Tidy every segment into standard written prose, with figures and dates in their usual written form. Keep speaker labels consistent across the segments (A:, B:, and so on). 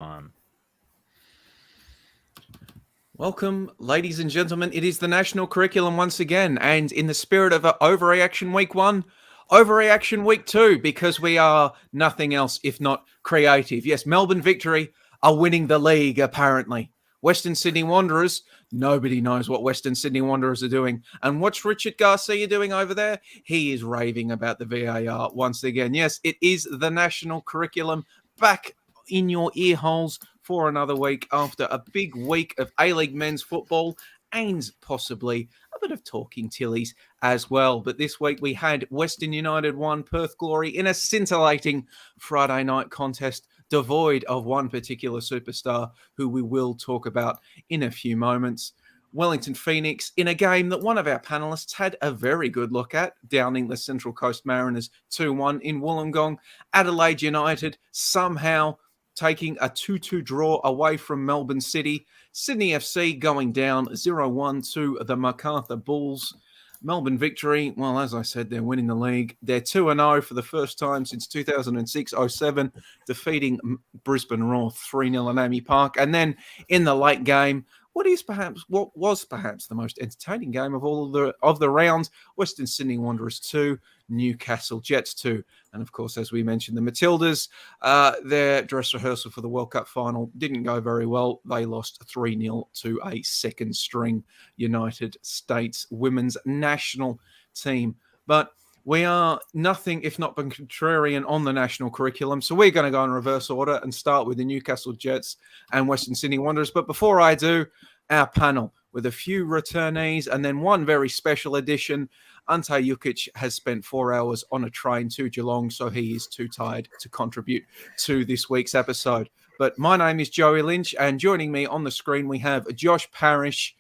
A: On.
B: Welcome, ladies and gentlemen. It is the national curriculum once again, and in the spirit of Overreaction Week 1, Overreaction Week 2, because we are nothing else if not creative. Yes, Melbourne Victory are winning the league, apparently. Western Sydney Wanderers, nobody knows what Western Sydney Wanderers are doing. And what's Richard Garcia doing over there? He is raving about the VAR once again. Yes, it is the national curriculum back in your ear holes for another week after a big week of A-League men's football and possibly a bit of talking Tillies as well. But this week we had Western United 1, Perth Glory in a scintillating Friday night contest devoid of one particular superstar who we will talk about in a few moments. Wellington Phoenix in a game that one of our panelists had a very good look at, downing the Central Coast Mariners 2-1 in Wollongong. Adelaide United somehow taking a 2-2 draw away from Melbourne City. Sydney FC going down 0-1 to the Macarthur Bulls. Melbourne Victory, well, as I said, they're winning the league. They're 2-0 for the first time since 2006-07, defeating Brisbane Roar 3-0 at AAMI Park. And then in the late game, what was perhaps the most entertaining game of all of the rounds, Western Sydney Wanderers 2, Newcastle Jets 2. And of course, as we mentioned, the Matildas, their dress rehearsal for the World Cup final didn't go very well. They lost 3-0 to a second string United States women's national team. But we are nothing if not contrarian on the national curriculum. So we're going to go in reverse order and start with the Newcastle Jets and Western Sydney Wanderers. But before I do, our panel with a few returnees and then one very special edition. Ante Jukic has spent 4 hours on a train to Geelong, so he is too tired to contribute to this week's episode. But my name is Joey Lynch, and joining me on the screen we have Josh Parrish,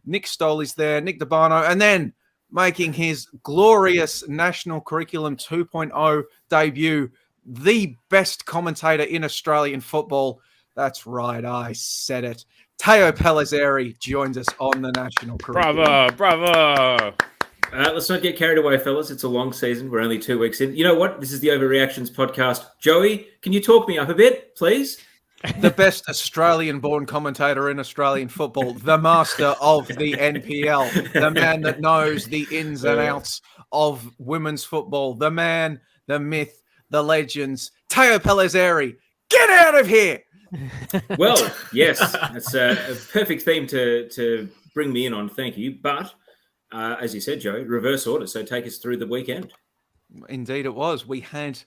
B: Nick Stoll is there, Nick DeBarno, and then making his glorious National Curriculum 2.0 debut, the best commentator in Australian football. That's right, I said it. Teo Pellizzeri joins us on the National Curriculum.
A: Bravo!
C: Let's not get carried away, fellas. It's a long season. We're only 2 weeks in. You know what? This is the Overreactions podcast. Joey, can you talk me up a bit, please?
B: The best Australian-born commentator in Australian football, the master of the NPL, the man that knows the ins and outs of women's football, the man, the myth, the legends, Teo Pellizzeri. Get out of here!
C: Well, yes, that's a perfect theme to bring me in on. Thank you. But as you said, Joey, reverse order. So take us through the weekend.
B: Indeed it was. We had,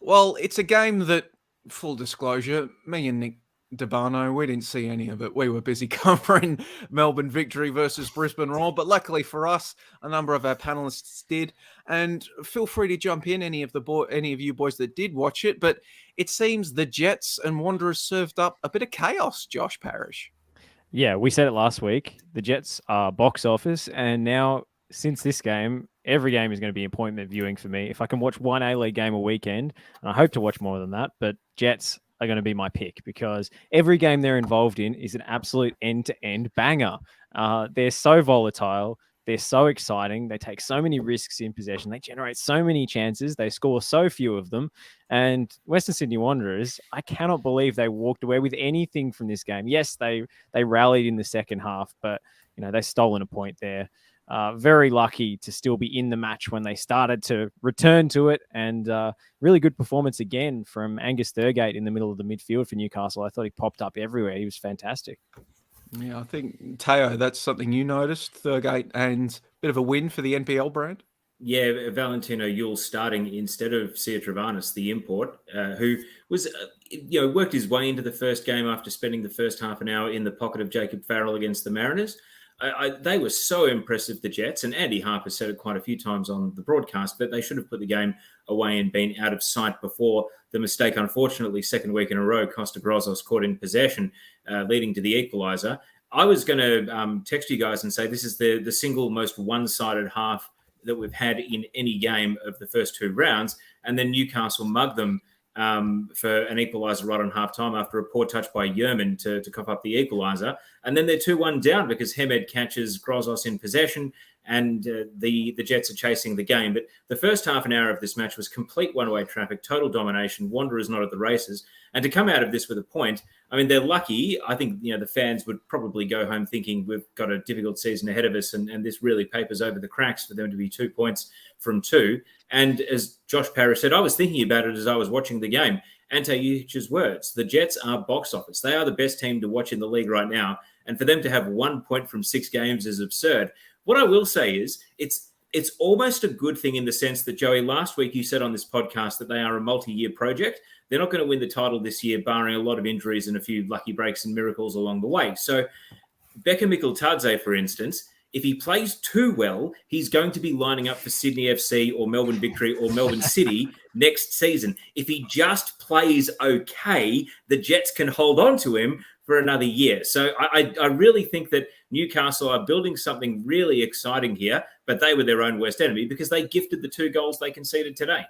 B: well, it's a game that, full disclosure, me and Nick DeBarno, we didn't see any of it. We were busy covering Melbourne Victory versus Brisbane Roar, but luckily for us, a number of our panelists did. And feel free to jump in, any of you boys that did watch it. But it seems the Jets and Wanderers served up a bit of chaos, Josh Parrish.
A: Yeah, we said it last week. The Jets are box office, and now since this game, every game is going to be appointment viewing for me. If I can watch one A-League game a weekend, and I hope to watch more than that, but Jets are going to be my pick because every game they're involved in is an absolute end-to-end banger. They're so volatile. They're so exciting. They take so many risks in possession. They generate so many chances. They score so few of them. And Western Sydney Wanderers, I cannot believe they walked away with anything from this game. Yes, they rallied in the second half, but they've stolen a point there. Very lucky to still be in the match when they started to return to it. And really good performance again from Angus Thurgate in the middle of the midfield for Newcastle. I thought he popped up everywhere. He was fantastic.
B: Yeah, I think, Teo, that's something you noticed, Thurgate, and a bit of a win for the NPL brand.
C: Yeah, Valentino Yule starting instead of Sia Travanis, the import, who was, worked his way into the first game after spending the first half an hour in the pocket of Jacob Farrell against the Mariners. They were so impressive, the Jets, and Andy Harper said it quite a few times on the broadcast, but they should have put the game away and been out of sight before the mistake, unfortunately, second week in a row, Costa Grozos caught in possession, leading to the equaliser. I was going to text you guys and say this is the single most one-sided half that we've had in any game of the first two rounds, and then Newcastle mugged them for an equaliser right on half-time after a poor touch by Yerman to cough up the equaliser. And then they're 2-1 down because Hemed catches Grozos in possession and the Jets are chasing the game. But the first half an hour of this match was complete one-way traffic, total domination, Wanderers not at the races. And to come out of this with a point, I mean, they're lucky. I think, the fans would probably go home thinking we've got a difficult season ahead of us, and this really papers over the cracks for them to be 2 points from 2. And as Josh Parrish said, I was thinking about it as I was watching the game. Ante Yicic's words, the Jets are box office. They are the best team to watch in the league right now. And for them to have 1 point from 6 games is absurd. What I will say is it's almost a good thing in the sense that, Joey, last week you said on this podcast that they are a multi-year project. They're not going to win the title this year, barring a lot of injuries and a few lucky breaks and miracles along the way. So Becca Mikkeltadze, for instance, if he plays too well, he's going to be lining up for Sydney FC or Melbourne Victory or Melbourne City next season. If he just plays okay, the Jets can hold on to him for another year. So I really think that Newcastle are building something really exciting here, but they were their own worst enemy because they gifted the 2 goals they conceded today.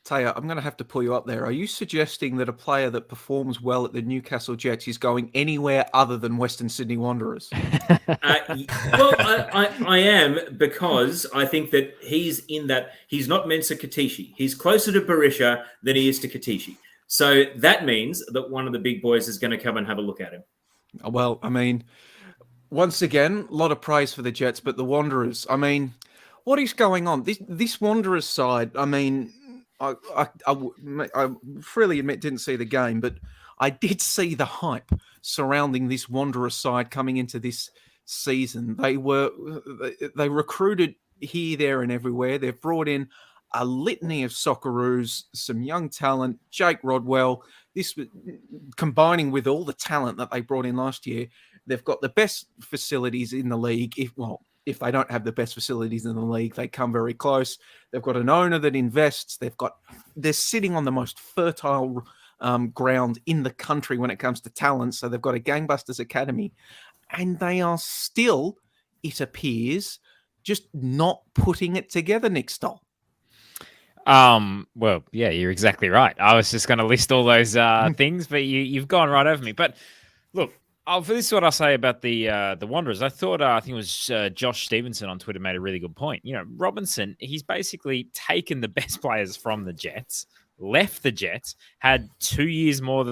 B: Taya, I'm going to have to pull you up there. Are you suggesting that a player that performs well at the Newcastle Jets is going anywhere other than Western Sydney Wanderers?
C: I am, because I think that he's not Mensah Katishi. He's closer to Berisha than he is to Katishi. So that means that one of the big boys is going to come and have a look at him.
B: Well, I mean, once again, a lot of praise for the Jets, but the Wanderers, I mean, what is going on? This Wanderers side, I mean, I freely admit didn't see the game, but I did see the hype surrounding this Wanderers side coming into this season. They recruited here, there, and everywhere. They've brought in a litany of Socceroos, some young talent, Jake Rodwell. This combining with all the talent that they brought in last year, they've got the best facilities in the league. If they don't have the best facilities in the league, they come very close. They've got an owner that invests. They're sitting on the most fertile ground in the country when it comes to talent. So they've got a gangbusters academy, and they are still, it appears, just not putting it together, Nick Stoll.
D: Well, yeah, you're exactly right. I was just going to list all those things, but you've gone right over me. But look, this is what I'll say about the Wanderers. I think it was Josh Stevenson on Twitter made a really good point. Robinson, he's basically taken the best players from the Jets, left the Jets, had 2 years more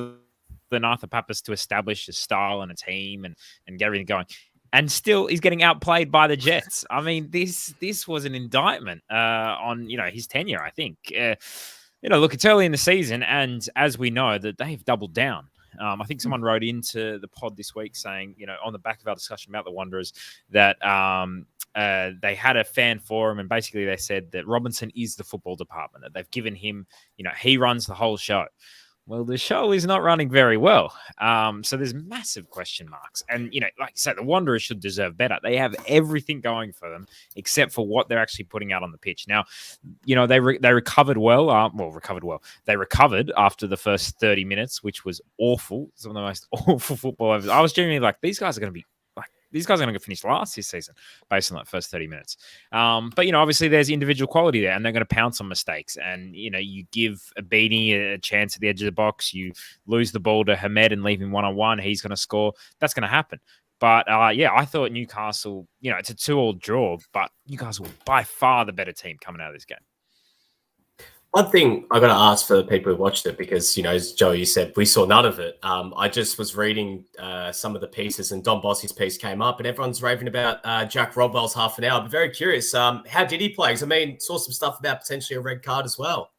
D: than Arthur Papas to establish a style and a team and get everything going. And still, he's getting outplayed by the Jets. I mean, this was an indictment on his tenure. I think look, it's early in the season, and as we know, that they've doubled down. I think someone wrote into the pod this week saying, on the back of our discussion about the Wanderers, that they had a fan forum, and basically they said that Robinson is the football department. That they've given him, he runs the whole show. Well, the show is not running very well. So there's massive question marks. And, like you said, the Wanderers should deserve better. They have everything going for them except for what they're actually putting out on the pitch. Now, they recovered well. They recovered after the first 30 minutes, which was awful. Some of the most awful football I was genuinely like, these guys are going to finish last this season based on that first 30 minutes. But, obviously there's individual quality there, and they're going to pounce on mistakes. And, you give Abini a chance at the edge of the box, you lose the ball to Hamed and leave him one-on-one, he's going to score. That's going to happen. But, I thought Newcastle, it's a 2-2 draw, but Newcastle were by far the better team coming out of this game.
E: One thing I got to ask for the people who watched it, because, as Joey said, we saw none of it. I just was reading some of the pieces, and Don Bossie's piece came up, and everyone's raving about Jack Rodwell's half an hour. I'm very curious. How did he play? Because, saw some stuff about potentially a red card as well.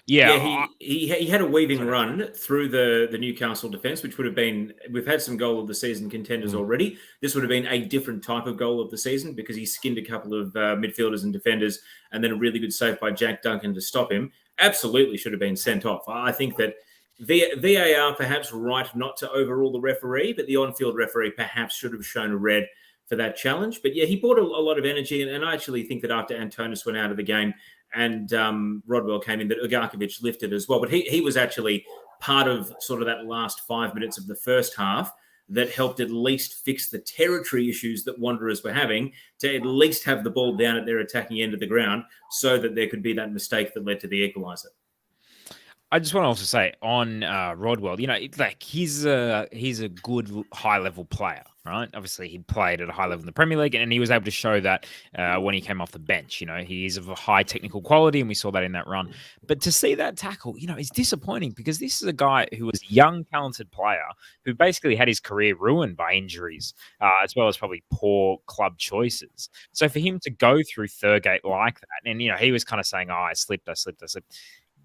C: Yeah, he had a weaving run through the Newcastle defence, which would have been, we've had some goal of the season contenders already. This would have been a different type of goal of the season because he skinned a couple of midfielders and defenders, and then a really good save by Jack Duncan to stop him. Absolutely should have been sent off. I think that VAR perhaps right not to overrule the referee, but the on-field referee perhaps should have shown a red for that challenge. But yeah, he brought a lot of energy, and I actually think that after Antonis went out of the game, and Rodwell came in, that Ugarkovic lifted as well. But he was actually part of sort of that last 5 minutes of the first half that helped at least fix the territory issues that Wanderers were having, to at least have the ball down at their attacking end of the ground so that there could be that mistake that led to the equaliser.
D: I just want to also say on Rodwell, he's a good high level player, right? Obviously, he played at a high level in the Premier League, and he was able to show that when he came off the bench. He is of a high technical quality, and we saw that in that run. But to see that tackle, is disappointing because this is a guy who was a young, talented player who basically had his career ruined by injuries, as well as probably poor club choices. So for him to go through Thurgate like that, and he was kind of saying, "Oh, I slipped."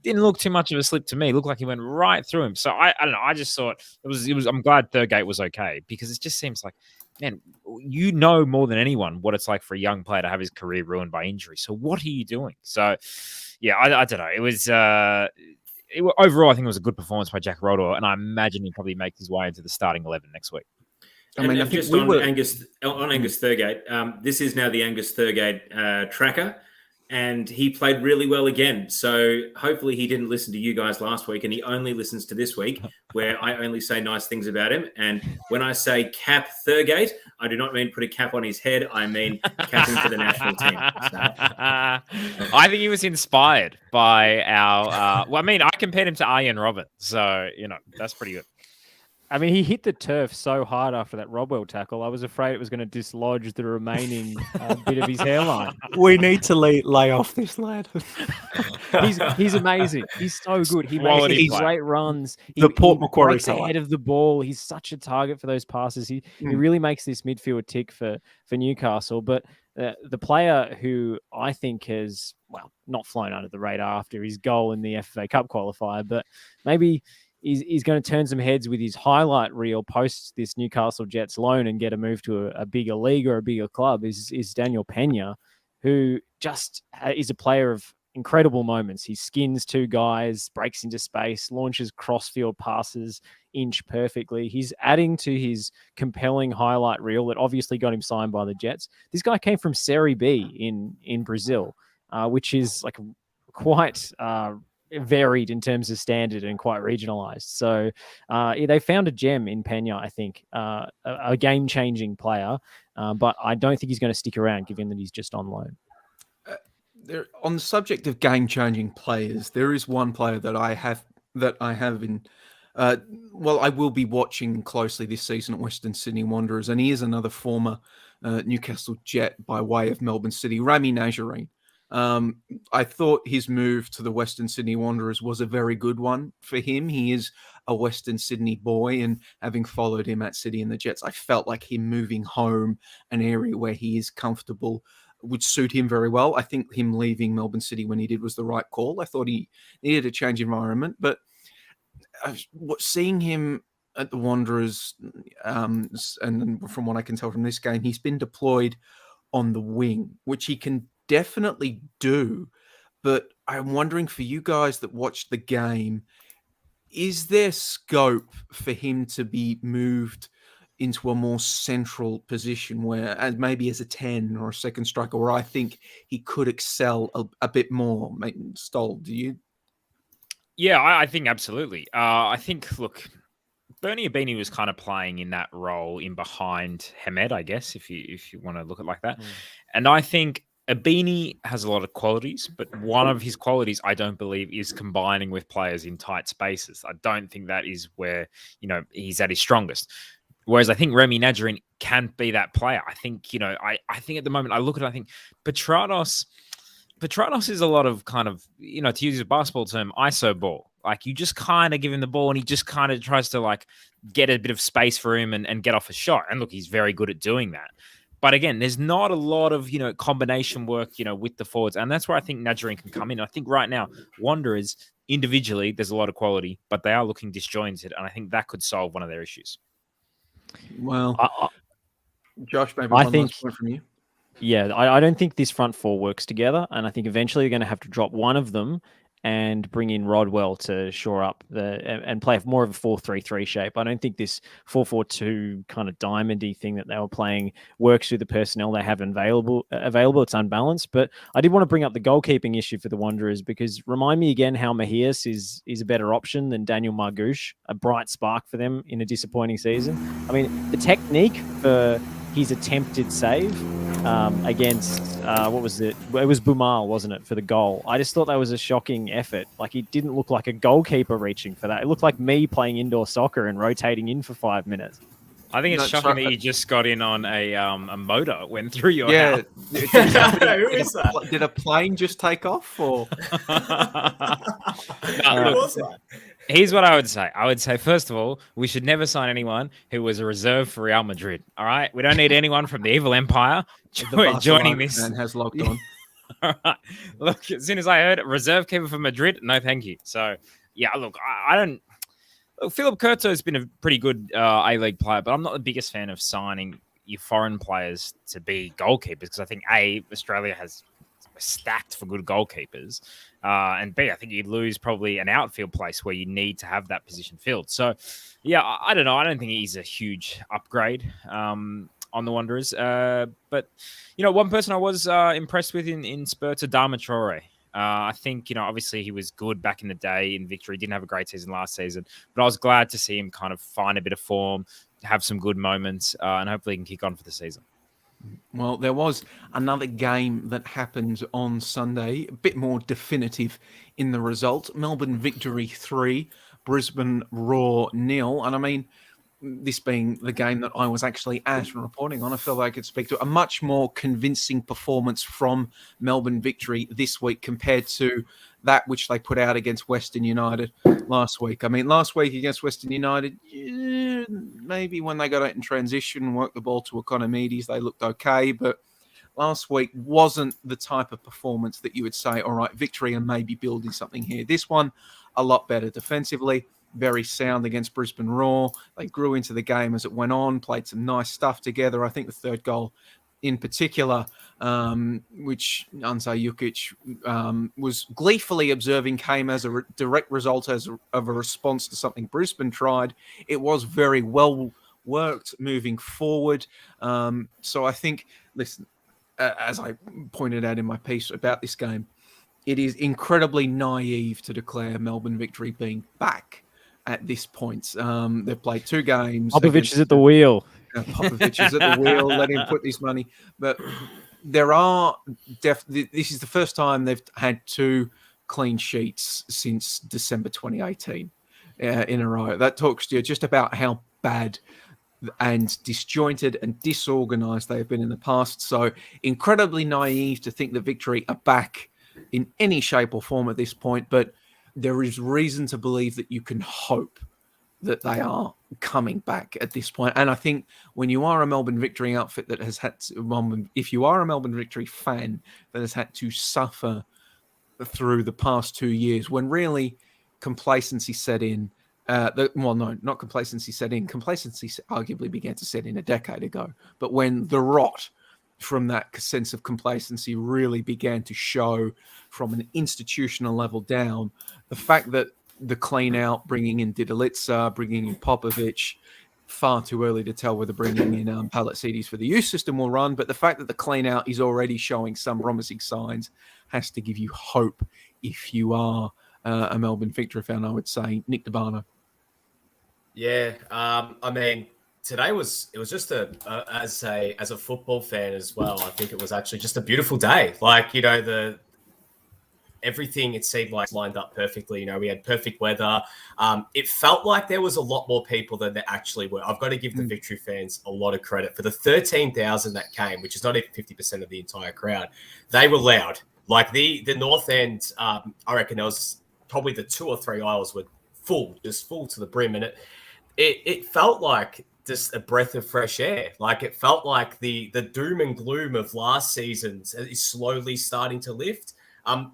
D: Didn't look too much of a slip to me. It looked like he went right through him. So I don't know. I just thought it was. I'm glad Thurgate was okay because it just seems like, man, more than anyone what it's like for a young player to have his career ruined by injury. So what are you doing? So yeah, I don't know. It was overall, I think it was a good performance by Jack Rodwell, and I imagine he'll probably make his way into the starting 11 next week.
B: I mean, I think
C: just Angus Thurgate. This is now the Angus Thurgate tracker. And he played really well again. So hopefully he didn't listen to you guys last week and he only listens to this week where I only say nice things about him. And when I say cap Thurgate, I do not mean put a cap on his head. I mean cap him for the national team. So.
D: I think he was inspired by our... I compared him to Arjen Robben. So, that's pretty good.
A: I mean, he hit the turf so hard after that Rodwell tackle. I was afraid it was going to dislodge the remaining bit of his hairline.
B: We need to lay off this lad.
A: He's amazing. He's so good. He
D: Quality
A: makes
D: player.
A: great runs. He
B: Macquarie
A: breaks ahead of the ball. He's such a target for those passes. He really makes this midfield tick for Newcastle. But the player who I think has, not flown under the radar after his goal in the FA Cup qualifier, but maybe... He's going to turn some heads with his highlight reel post this Newcastle Jets loan and get a move to a bigger league or a bigger club is Daniel Pena, who just is a player of incredible moments. He skins two guys, breaks into space, launches crossfield passes, inch perfectly. He's adding to his compelling highlight reel that obviously got him signed by the Jets. This guy came from Serie B in Brazil, which is like quite... varied in terms of standard and quite regionalized. So they found a gem in Pena, I think, a game-changing player, but I don't think he's going to stick around given that he's just on loan.
B: On the subject of game-changing players, there is one player that I have in... I will be watching closely this season at Western Sydney Wanderers, and he is another former Newcastle Jet by way of Melbourne City, Rami Najarine. I thought his move to the Western Sydney Wanderers was a very good one for him. He is a Western Sydney boy, and having followed him at City and the Jets, I felt like him moving home, an area where he is comfortable, would suit him very well. I think him leaving Melbourne City when he did was the right call. I thought he needed a change environment, but seeing him at the Wanderers, and from what I can tell from this game, he's been deployed on the wing, which he can definitely do, but I'm wondering for you guys that watched the game, is there scope for him to be moved into a more central position where, and maybe as a 10 or a second striker, where I think he could excel a bit more? Stoll, do you?
D: Yeah, I think absolutely. I think, look, Bernie Abini was kind of playing in that role in behind Hamed, I guess, if you want to look at it like that. And I think Abini has a lot of qualities, but one of his qualities, I don't believe, is combining with players in tight spaces. I don't think that is where, he's at his strongest. Whereas I think Rami Najarine can be that player. I think, I think at the moment I look at it, I think Petranos is a lot of kind of, to use a basketball term, ISO ball. Like you just kind of give him the ball and he just kind of tries to like get a bit of space for him and get off a shot. And look, he's very good at doing that. But again, there's not a lot of, combination work, with the forwards. And that's where I think Najarine can come in. I think right now, Wanderers, individually, there's a lot of quality, but they are looking disjointed. And I think that could solve one of their issues.
B: Well, Josh, maybe
A: I
B: one
A: think,
B: last point from you.
A: Yeah, I don't think this front four works together. And I think eventually you're going to have to drop one of them and bring in Rodwell to shore up and play more of a 4-3-3 shape. I don't think this 4-4-2 kind of diamondy thing that they were playing works with the personnel they have available. It's unbalanced. But I did want to bring up the goalkeeping issue for the Wanderers because remind me again how Mejias is a better option than Daniel Margouche, a bright spark for them in a disappointing season. I mean, the technique for his attempted save against what was it? It was Bumal, wasn't it, for the goal? I just thought that was a shocking effort. Like, he didn't look like a goalkeeper reaching for that. It looked like me playing indoor soccer and rotating in for 5 minutes.
D: I think it's
B: No,
D: shocking
B: sorry,
D: that you just got in on a motor went through your
B: Yeah.
D: house.
E: Who is that?
B: Did a plane just take off? Or
D: No,
E: Who
D: look,
E: was that?
D: here's what I would say. I would say, first of all, we should never sign anyone who was a reserve for Real Madrid. All right, we don't need anyone from the evil empire
B: the
D: joining
B: Barcelona
D: this.
B: fan has logged on.
D: All right. Look, as soon as I heard reserve keeper for Madrid, no, thank you. So, yeah, look, I don't. Look, Philip Curto has been a pretty good A-League player, but I'm not the biggest fan of signing your foreign players to be goalkeepers because I think Australia has stacked for good goalkeepers, and B, I think you'd lose probably an outfield place where you need to have that position filled. So, yeah, I don't know. I don't think he's a huge upgrade on the Wanderers. But, one person I was impressed with in Spurs, Adama Traore. I think, obviously he was good back in the day in Victory. Didn't have a great season last season, but I was glad to see him kind of find a bit of form, have some good moments, and hopefully he can kick on for the season.
B: Well, there was another game that happened on Sunday, a bit more definitive in the result. Melbourne Victory 3, Brisbane Roar 0. And I mean, this being the game that I was actually at and reporting on, I feel like I could speak to a much more convincing performance from Melbourne Victory this week compared to that which they put out against Western United last week. I mean, last week against Western United, maybe when they got out in transition and worked the ball to Economides, they looked okay, but last week wasn't the type of performance that you would say, all right, Victory and maybe building something here. This one, a lot better defensively. Very sound against Brisbane Roar. They grew into the game as it went on, played some nice stuff together. I think the third goal in particular, which Anze Jukic was gleefully observing, came as a direct result of a response to something Brisbane tried. It was very well worked moving forward. So I think, listen, as I pointed out in my piece about this game, it is incredibly naive to declare Melbourne Victory being back at this point. They've played 2 games.
A: Popovich is at the wheel.
B: Popovich is at the wheel. Let him put this money. But there are this is the first time they've had 2 clean sheets since December 2018 in a row. That talks to you just about how bad and disjointed and disorganized they have been in the past. So incredibly naive to think that Victory are back in any shape or form at this point. But there is reason to believe that you can hope that they are coming back at this point. And I think when you are a Melbourne Victory outfit that has had to, if you are a Melbourne Victory fan that has had to suffer through the past 2 years, when really complacency set in, not complacency set in. Complacency arguably began to set in a decade ago. But when the rot from that sense of complacency really began to show from an institutional level down, the fact that the clean out, bringing in Didalitsa, bringing in Popovich, far too early to tell whether bringing in Palacides for the youth system will run, but the fact that the clean out is already showing some promising signs has to give you hope if you are a Melbourne Victory fan, I would say. Nick DeBarno.
E: Yeah, I mean, today was just as a football fan as well. I think it was actually just a beautiful day. Like, everything, it seemed like, lined up perfectly. We had perfect weather. It felt like there was a lot more people than there actually were. I've got to give the Victory fans a lot of credit for the 13,000 that came, which is not even 50% of the entire crowd. They were loud. Like the North End, I reckon there was probably the 2 or 3 aisles were just full to the brim, and it felt like just a breath of fresh air. Like, it felt like the doom and gloom of last season is slowly starting to lift.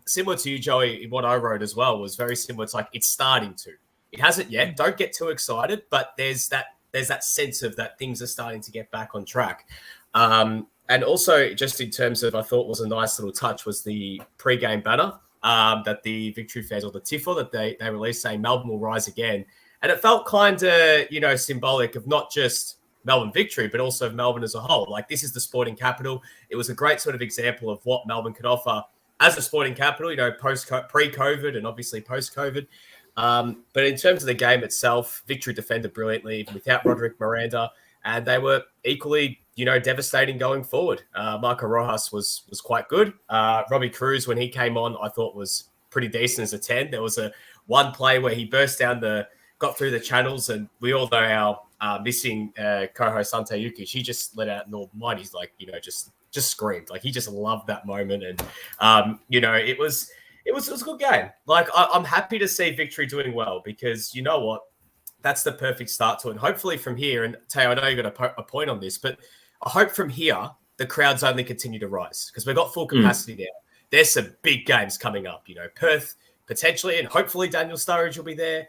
E: Similar to you, Joey, what I wrote as well was very similar. It's like, it's starting to. It hasn't yet. Don't get too excited, but there's that sense of that things are starting to get back on track. And also, just in terms of, I thought was a nice little touch, was the pre-game banner that the Victory fans, or the TIFO, that they released, saying Melbourne will rise again. And it felt kind of, symbolic of not just Melbourne Victory, but also of Melbourne as a whole. Like, this is the sporting capital. It was a great sort of example of what Melbourne could offer as a sporting capital, pre-COVID and obviously post-COVID. But in terms of the game itself, Victory defended brilliantly, even without Roderick Miranda. And they were equally devastating going forward. Marco Rojas was quite good. Robbie Cruz, when he came on, I thought was pretty decent as a 10. There was one play where he got through the channels, and we all know how missing co-host Sante Yukic, he just let out an almighty, just screamed. Like, he just loved that moment. And, it was a good game. Like, I'm happy to see Victory doing well, because you know what? That's the perfect start to it. And hopefully from here, and Teo, I know you got a point on this, but I hope from here the crowds only continue to rise, because we've got full capacity now. There's some big games coming up. Perth potentially, and hopefully Daniel Sturridge will be there.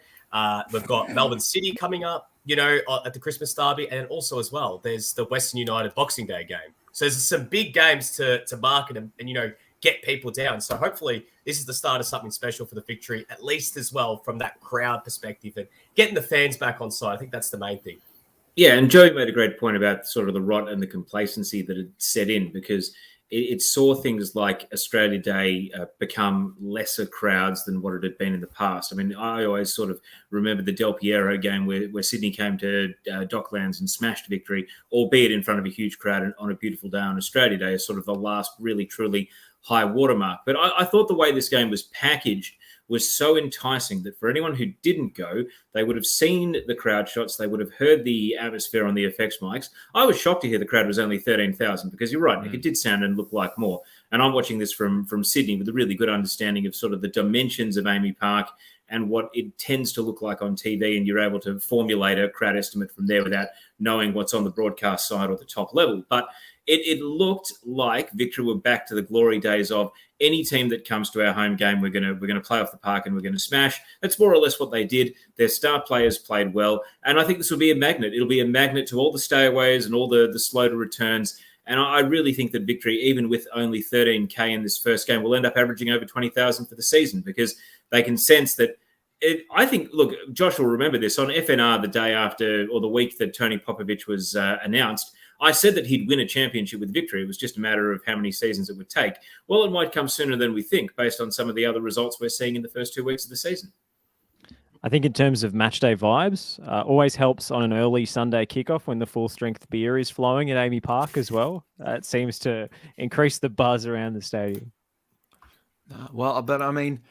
E: We've got Melbourne City coming up, at the Christmas Derby, and also as well, there's the Western United Boxing Day game. So there's some big games to market and get people down. So hopefully this is the start of something special for the Victory, at least as well from that crowd perspective, and getting the fans back on side. I think that's the main thing.
C: Yeah, and Joey made a great point about sort of the rot and the complacency that had set in, because it saw things like Australia Day become lesser crowds than what it had been in the past. I mean, I always sort of remember the Del Piero game where Sydney came to Docklands and smashed Victory, albeit in front of a huge crowd and on a beautiful day on Australia Day, as sort of the last really, truly high watermark. But I thought the way this game was packaged was so enticing that for anyone who didn't go, they would have seen the crowd shots, they would have heard the atmosphere on the FX mics. I was shocked to hear the crowd was only 13,000, because you're right, Nick, it did sound and look like more. And I'm watching this from Sydney with a really good understanding of sort of the dimensions of Amy Park and what it tends to look like on TV, and you're able to formulate a crowd estimate from there without knowing what's on the broadcast side or the top level. But it looked like Victory were back to the glory days of any team that comes to our home game, we're gonna play off the park and we're gonna smash. That's more or less what they did. Their star players played well, and I think this will be a magnet. It'll be a magnet to all the stayaways and all the slow to returns. And I really think that Victory, even with only 13K in this first game, will end up averaging over 20,000 for the season, because they can sense that. I think, look, Josh will remember this, on FNR the day after, or the week that Tony Popovich was announced, I said that he'd win a championship with Victory. It was just a matter of how many seasons it would take. Well, it might come sooner than we think, based on some of the other results we're seeing in the first 2 weeks of the season.
A: I think in terms of match day vibes, always helps on an early Sunday kickoff when the full strength beer is flowing at Amy Park as well. It seems to increase the buzz around the stadium.
B: Well, but I mean,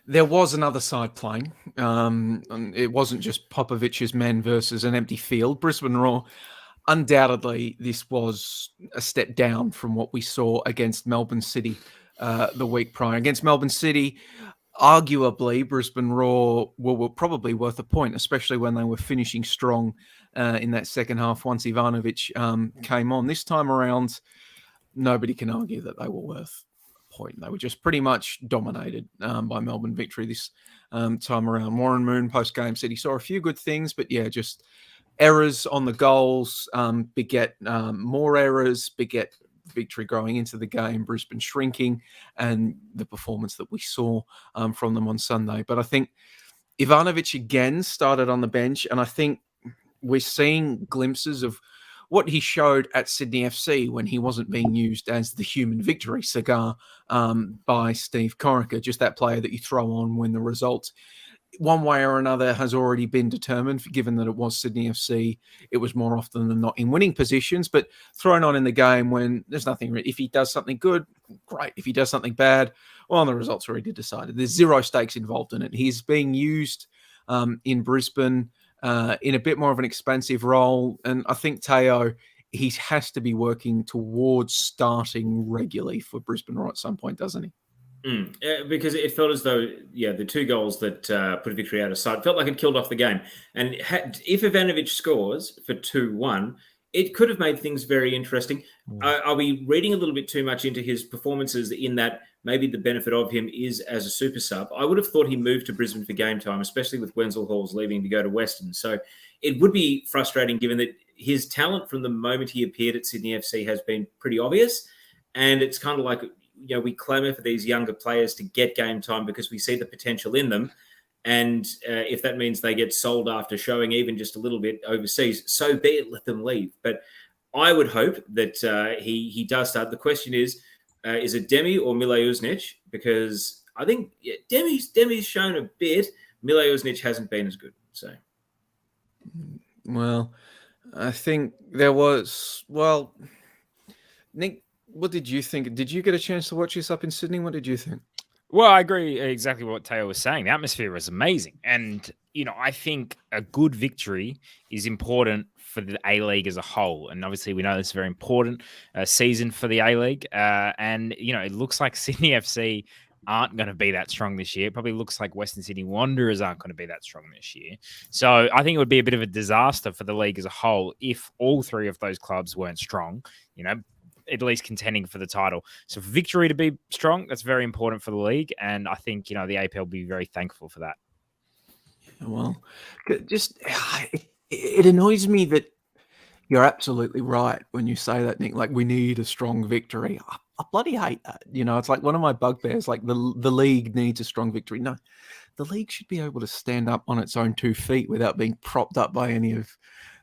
B: there was another side playing. And it wasn't just Popovich's men versus an empty field. Brisbane Roar, undoubtedly, this was a step down from what we saw against Melbourne City the week prior. Against Melbourne City, arguably, Brisbane Roar were probably worth a point, especially when they were finishing strong in that second half once Ivanovic came on. This time around, nobody can argue that they were worth a point. They were just pretty much dominated by Melbourne Victory this time around. Warren Moon, post-game, said he saw a few good things, but yeah, just errors on the goals beget more errors, beget Victory growing into the game, Brisbane shrinking, and the performance that we saw from them on Sunday. But I think Ivanovic again started on the bench, and I think we're seeing glimpses of what he showed at Sydney FC when he wasn't being used as the human victory cigar by Steve Corica, just that player that you throw on when the result, one way or another, has already been determined. Given that it was Sydney FC, it was more often than not in winning positions, but thrown on in the game when there's nothing. If he does something good, great. If he does something bad, well, the result's already decided. There's zero stakes involved in it. He's being used in Brisbane in a bit more of an expansive role, and I think Teo, he has to be working towards starting regularly for Brisbane Roar at some point, doesn't he?
C: Because it felt as though, the two goals that put Victory out of sight felt like it killed off the game. And if Ivanovic scores for 2-1, it could have made things very interesting. Are we reading a little bit too much into his performances in that maybe the benefit of him is as a super sub? I would have thought he moved to Brisbane for game time, especially with Wenzel Halls leaving to go to Western. So it would be frustrating given that his talent from the moment he appeared at Sydney FC has been pretty obvious. And it's kind of like, we clamour for these younger players to get game time because we see the potential in them. And if that means they get sold after showing even just a little bit overseas, so be it, let them leave. But I would hope that he does start. The question is it Demi or Mile Uznic? Because I think Demi's shown a bit. Mile Uznic hasn't been as good. So,
B: well, I think there was. Well, Nick, what did you think? Did you get a chance to watch this up in Sydney? What did you think?
D: Well, I agree exactly what Teo was saying. The atmosphere was amazing. And, I think a good victory is important for the A-League as a whole. And obviously, we know this is a very important season for the A-League. And, it looks like Sydney FC aren't going to be that strong this year. It probably looks like Western Sydney Wanderers aren't going to be that strong this year. So I think it would be a bit of a disaster for the league as a whole if all three of those clubs weren't strong, at least contending for the title. So for victory to be strong, that's very important for the league. And I think, the APL will be very thankful for that.
B: Well, just it annoys me that you're absolutely right when you say that, Nick. Like, we need a strong victory. I bloody hate that. It's like one of my bugbears. Like the league needs a strong victory. No, the league should be able to stand up on its own 2 feet without being propped up by any of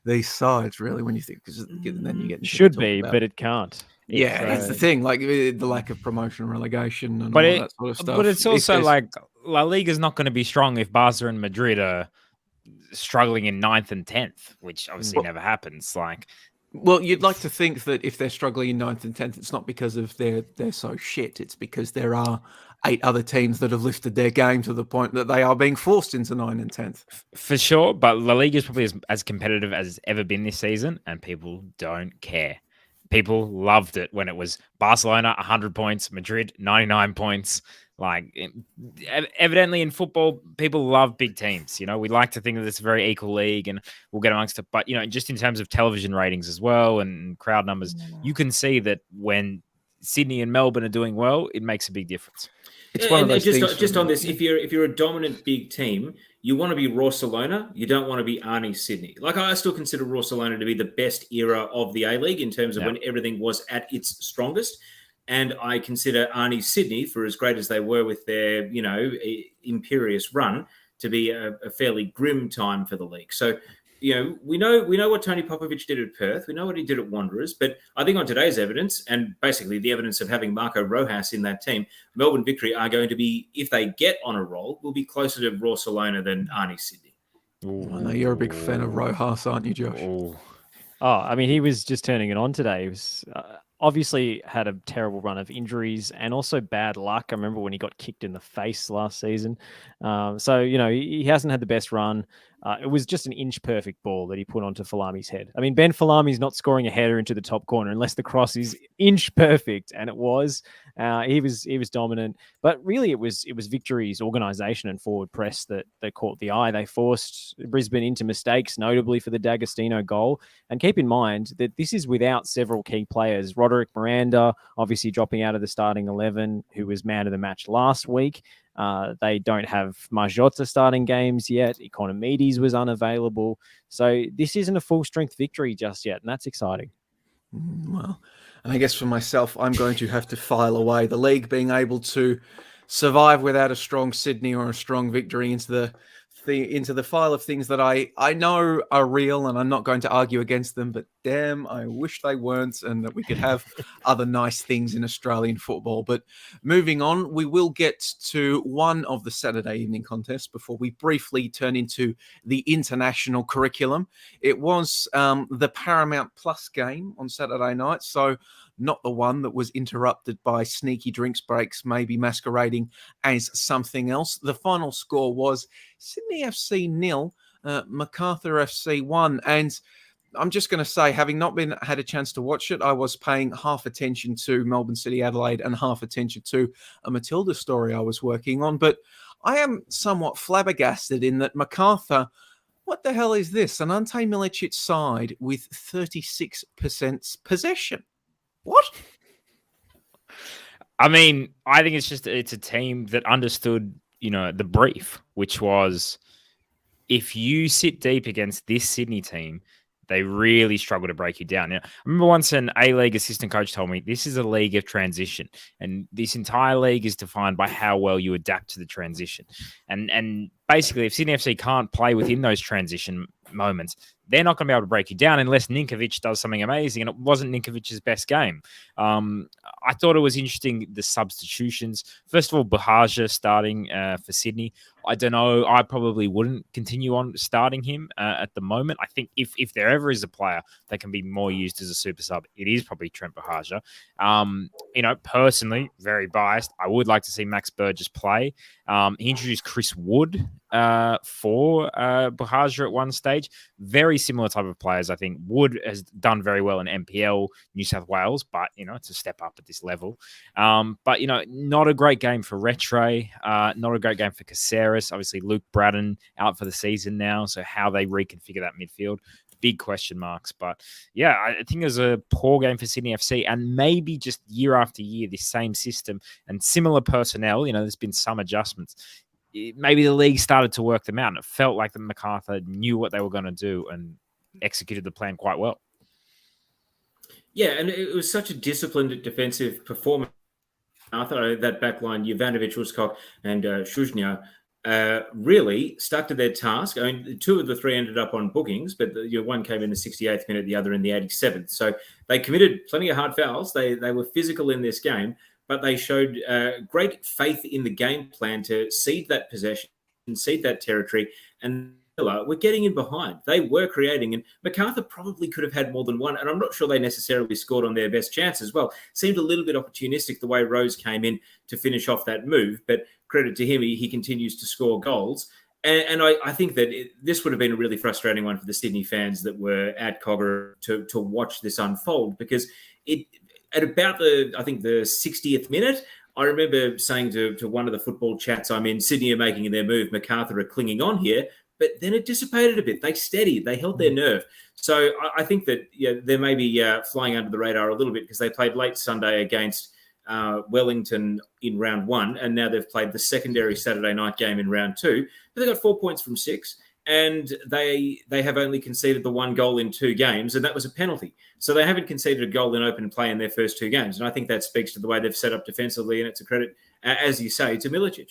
B: these sides. Really, when you think, because then you get
A: should be, but it can't.
B: Yeah, that's the thing. Like the lack of promotion, relegation, and
D: but
B: all that sort of stuff.
D: But it's also like La Liga is not going to be strong if Barca and Madrid are struggling in 9th and 10th, which obviously never happens.
B: Well, you'd like to think that if they're struggling in 9th and 10th, it's not because of they're so shit. It's because there are 8 other teams that have lifted their game to the point that they are being forced into 9th and 10th.
D: For sure, but La Liga is probably as competitive as it's ever been this season, and people don't care. People loved it when it was Barcelona 100 points, Madrid 99 points. Evidently in football, people love big teams. We like to think that it's a very equal league and we'll get amongst it. But, just in terms of television ratings as well and crowd numbers, you can see that when Sydney and Melbourne are doing well, it makes a big difference.
B: It's one of those things.
C: Just on this, if you're a dominant big team, you want to be Barcelona. You don't want to be Arnie Sydney. I still consider Barcelona to be the best era of the A-League in terms of when everything was at its strongest. And I consider Arnie Sydney, for as great as they were with their, imperious run, to be a fairly grim time for the league. So, we know what Tony Popovich did at Perth. We know what he did at Wanderers. But I think on today's evidence, and basically the evidence of having Marco Rojas in that team, Melbourne Victory are going to be, if they get on a roll, will be closer to Barcelona than Arnie Sydney.
B: I know you're a big fan of Rojas, aren't you, Josh?
A: I mean, he was just turning it on today. He was obviously had a terrible run of injuries and also bad luck. I remember when he got kicked in the face last season. So, he hasn't had the best run. It was just an inch perfect ball that he put onto Falami's head. I mean, Ben Falami's not scoring a header into the top corner unless the cross is inch perfect, and it was. He was dominant, but really it was Victory's organisation and forward press that caught the eye. They forced Brisbane into mistakes, notably for the D'Agostino goal. And keep in mind that this is without several key players. Roderick Miranda obviously dropping out of the starting 11, who was man of the match last week. They don't have Majota starting games yet. Economides was unavailable. So this isn't a full strength victory just yet, and that's exciting.
B: Well, and I guess for myself, I'm going to have to file away the league being able to survive without a strong Sydney or a strong victory into the file of things that I know are real, and I'm not going to argue against them, but damn, I wish they weren't, and that we could have other nice things in Australian football. But moving on, we will get to one of the Saturday evening contests before we briefly turn into the international curriculum. It was the Paramount Plus game on Saturday night, so not the one that was interrupted by sneaky drinks breaks, maybe masquerading as something else. The final score was Sydney FC 0, MacArthur FC 1. And I'm just going to say, having not had a chance to watch it, I was paying half attention to Melbourne City Adelaide and half attention to a Matilda story I was working on. But I am somewhat flabbergasted in that MacArthur, what the hell is this? An Ante Milicic side with 36% possession. What?
D: I mean, I think it's a team that understood, the brief, which was if you sit deep against this Sydney team, they really struggle to break you down. I remember once an A-League assistant coach told me this is a league of transition, and this entire league is defined by how well you adapt to the transition. And basically, if Sydney FC can't play within those transition moments, they're not going to be able to break you down unless Ninkovic does something amazing. And it wasn't Ninkovic's best game. I thought it was interesting, the substitutions. First of all, Buhaja starting for Sydney. I don't know. I probably wouldn't continue on starting him at the moment. I think if there ever is a player that can be more used as a super sub, it is probably Trent Buhaja. Personally, very biased. I would like to see Max Burgess play. He introduced Chris Wood for Buhaja at one stage. Very similar type of players. I think Wood has done very well in NPL New South Wales, but it's a step up at this level. But not a great game for Rattray. Not a great game for Caceres. Obviously, Luke Braddon out for the season now. So how they reconfigure that midfield, big question marks. But yeah, I think it was a poor game for Sydney FC, and maybe just year after year, this same system and similar personnel. There's been some adjustments. Maybe the league started to work them out, and it felt like the MacArthur knew what they were going to do and executed the plan quite well.
C: Yeah, and it was such a disciplined defensive performance. I thought that backline, Jovanovic, Uskok, and Shuzhnia, really stuck to their task. I mean, 2 of the 3 ended up on bookings, but one came in the 68th minute, the other in the 87th. So they committed plenty of hard fouls. They were physical in this game, but they showed great faith in the game plan to cede that possession, cede that territory, and we're getting in behind. They were creating, and MacArthur probably could have had more than one, and I'm not sure they necessarily scored on their best chance as well. Seemed a little bit opportunistic the way Rose came in to finish off that move, but credit to him, he continues to score goals. And I think that this would have been a really frustrating one for the Sydney fans that were at Cogger to watch this unfold, because at about the 60th minute, I remember saying to one of the football chats I'm in, Sydney are making their move, MacArthur are clinging on here, but then it dissipated a bit. They steadied, they held their nerve. So I think that they may be flying under the radar a little bit, because they played late Sunday against Wellington in round 1, and now they've played the secondary Saturday night game in round 2. But they got 4 points from 6, and they have only conceded the 1 goal in 2 games, and that was a penalty. So they haven't conceded a goal in open play in their first 2 games, and I think that speaks to the way they've set up defensively, and it's a credit, as you say, to Milicic.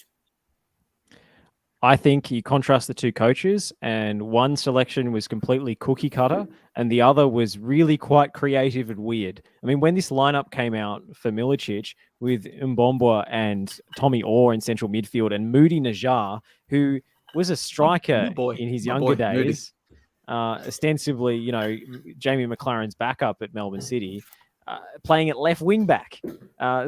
A: I think you contrast the 2 coaches, and one selection was completely cookie cutter and the other was really quite creative and weird. I mean, when this lineup came out for Milicic with Mbombwa and Tommy Orr in central midfield and Moody Najjar, who was a striker in his younger days, ostensibly, Jamie McLaren's backup at Melbourne City, playing at left wing back.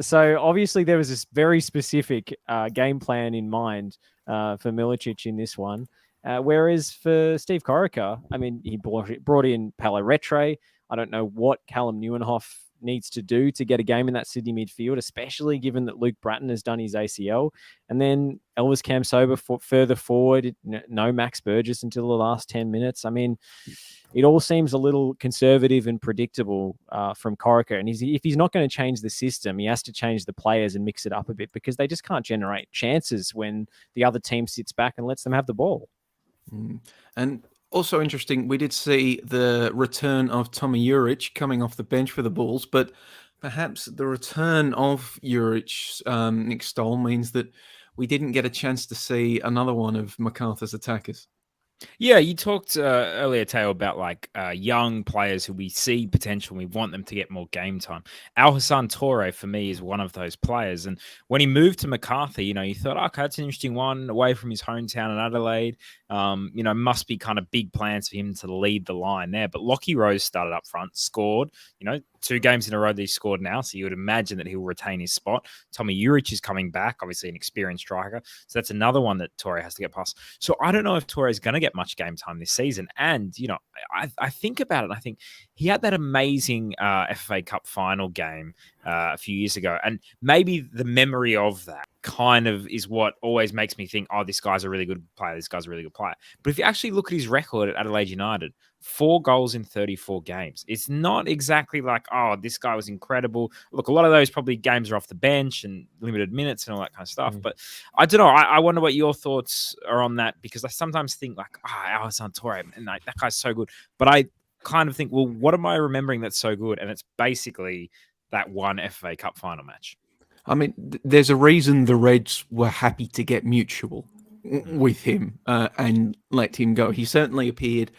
A: So obviously there was this very specific game plan in mind for Milicic in this one. Whereas for Steve Corica, I mean, he brought in Paulo Rattray. I don't know what Callum Neuenhoff needs to do to get a game in that Sydney midfield, especially given that Luke Bratton has done his ACL. And then Elvis Kamsoba further forward, no Max Burgess until the last 10 minutes. I mean, it all seems a little conservative and predictable from Corica. And if he's not going to change the system, he has to change the players and mix it up a bit, because they just can't generate chances when the other team sits back and lets them have the ball.
B: And also interesting, we did see the return of Tommy Juric coming off the bench for the Bulls, but perhaps the return of Juric, Nick Stoll, means that we didn't get a chance to see another one of MacArthur's attackers.
D: Yeah, you talked earlier, Teo, about young players who we see potential and we want them to get more game time. Al-Hassan Toure, for me, is one of those players. And when he moved to MacArthur, you thought, okay, that's an interesting one, away from his hometown in Adelaide. Must be kind of big plans for him to lead the line there. But Lockie Rose started up front, scored, 2 games in a row that he scored now, so you would imagine that he'll retain his spot. Tommy Juric is coming back, obviously an experienced striker, so that's another one that Toure has to get past. So I don't know if Toure is going to get much game time this season. And, I think about it, I think he had that amazing FFA Cup final game a few years ago, and maybe the memory of that kind of is what always makes me think, oh, this guy's a really good player, this guy's a really good player. But if you actually look at his record at Adelaide United, 4 goals in 34 games. It's not exactly like, oh, this guy was incredible. Look, a lot of those probably games are off the bench and limited minutes and all that kind of stuff. But I don't know. I wonder what your thoughts are on that, because I sometimes think Al-Hassan Toure, and that guy's so good. But I kind of think, well, what am I remembering that's so good? And it's basically that one FA Cup final match.
B: I mean, there's a reason the Reds were happy to get mutual with him and let him go. He certainly appeared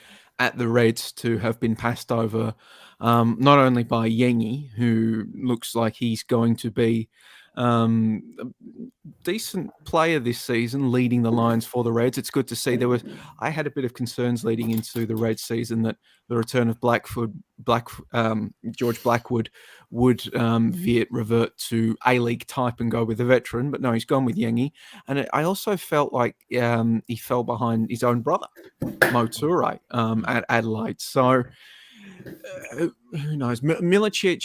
B: at the Reds to have been passed over, not only by Yengi, who looks like he's going to be a decent player this season, leading the lines for the Reds. It's good to see. I had a bit of concerns leading into the Reds season that the return of George Blackwood would revert to A-League type and go with a veteran, but no, he's gone with Yengi. And I also felt like he fell behind his own brother, Mo Toure, at Adelaide. So who knows? Milicic,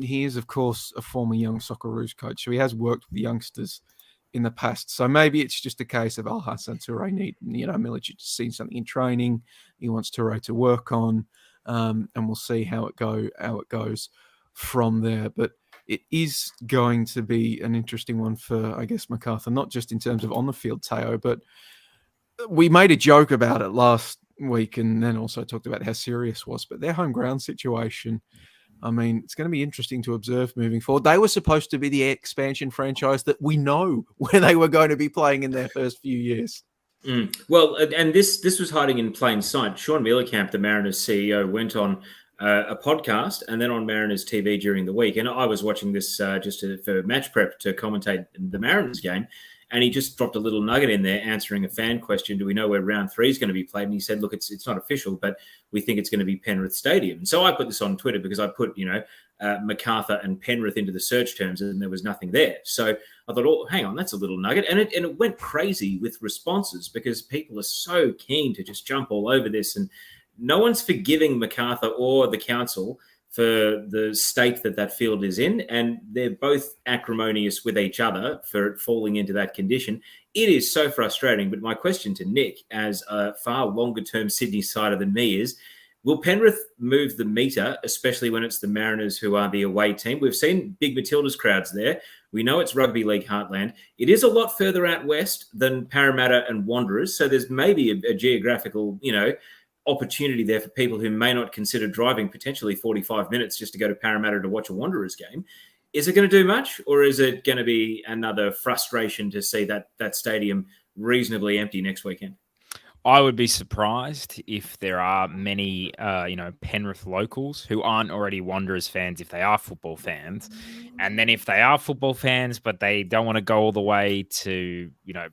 B: he is, of course, a former young Socceroos coach, so he has worked with youngsters in the past. So maybe it's just a case of Hassan Toure Milicic has seen something in training he wants Toure to work on, and we'll see how it goes from there. But it is going to be an interesting one for, I guess, Macarthur, not just in terms of on the field, Teo, but we made a joke about it last week and then also talked about how serious it was, but their home ground situation, I mean, it's going to be interesting to observe moving forward. They were supposed to be the expansion franchise that we know where they were going to be playing in their first few years.
C: Well, and this was hiding in plain sight. Sean Mielecamp, the Mariners CEO, went on a podcast and then on Mariners TV during the week. And I was watching this for match prep to commentate the Mariners game. And he just dropped a little nugget in there answering a fan question. Do we know where round 3 is going to be played? And he said, look, it's not official, but we think it's going to be Penrith Stadium. And so I put this on Twitter because I put, Macarthur and Penrith into the search terms and there was nothing there. So I thought, oh, hang on, that's a little nugget. And it went crazy with responses because people are so keen to just jump all over this. And no one's forgiving Macarthur or the council for the state that field is in, and they're both acrimonious with each other for falling into that condition. It is so frustrating, but my question to Nick, as a far longer-term Sydney sider than me, is will Penrith move the meter, especially when it's the Mariners who are the away team? We've seen big Matildas crowds there. We know it's rugby league heartland. It is a lot further out west than Parramatta and Wanderers, so there's maybe a geographical, opportunity there for people who may not consider driving potentially 45 minutes just to go to Parramatta to watch a Wanderers game. Is it going to do much, or is it going to be another frustration to see that stadium reasonably empty next weekend?
D: I would be surprised if there are many, Penrith locals who aren't already Wanderers fans if they are football fans. And then if they are football fans, but they don't want to go all the way to,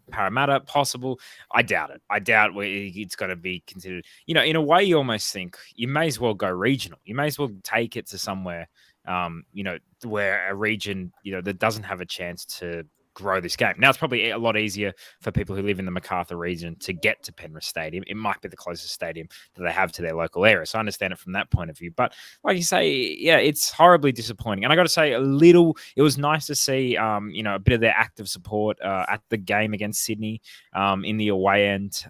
D: Parramatta, possible, I doubt it. I doubt it's going to be considered. In a way, you almost think you may as well go regional. You may as well take it to somewhere, where a region, that doesn't have a chance to grow this game. Now, it's probably a lot easier for people who live in the Macarthur region to get to Penrith Stadium. It might be the closest stadium that they have to their local area. So I understand it from that point of view. But like you say, yeah, it's horribly disappointing. And I got to say, it was nice to see, a bit of their active support at the game against Sydney in the away end.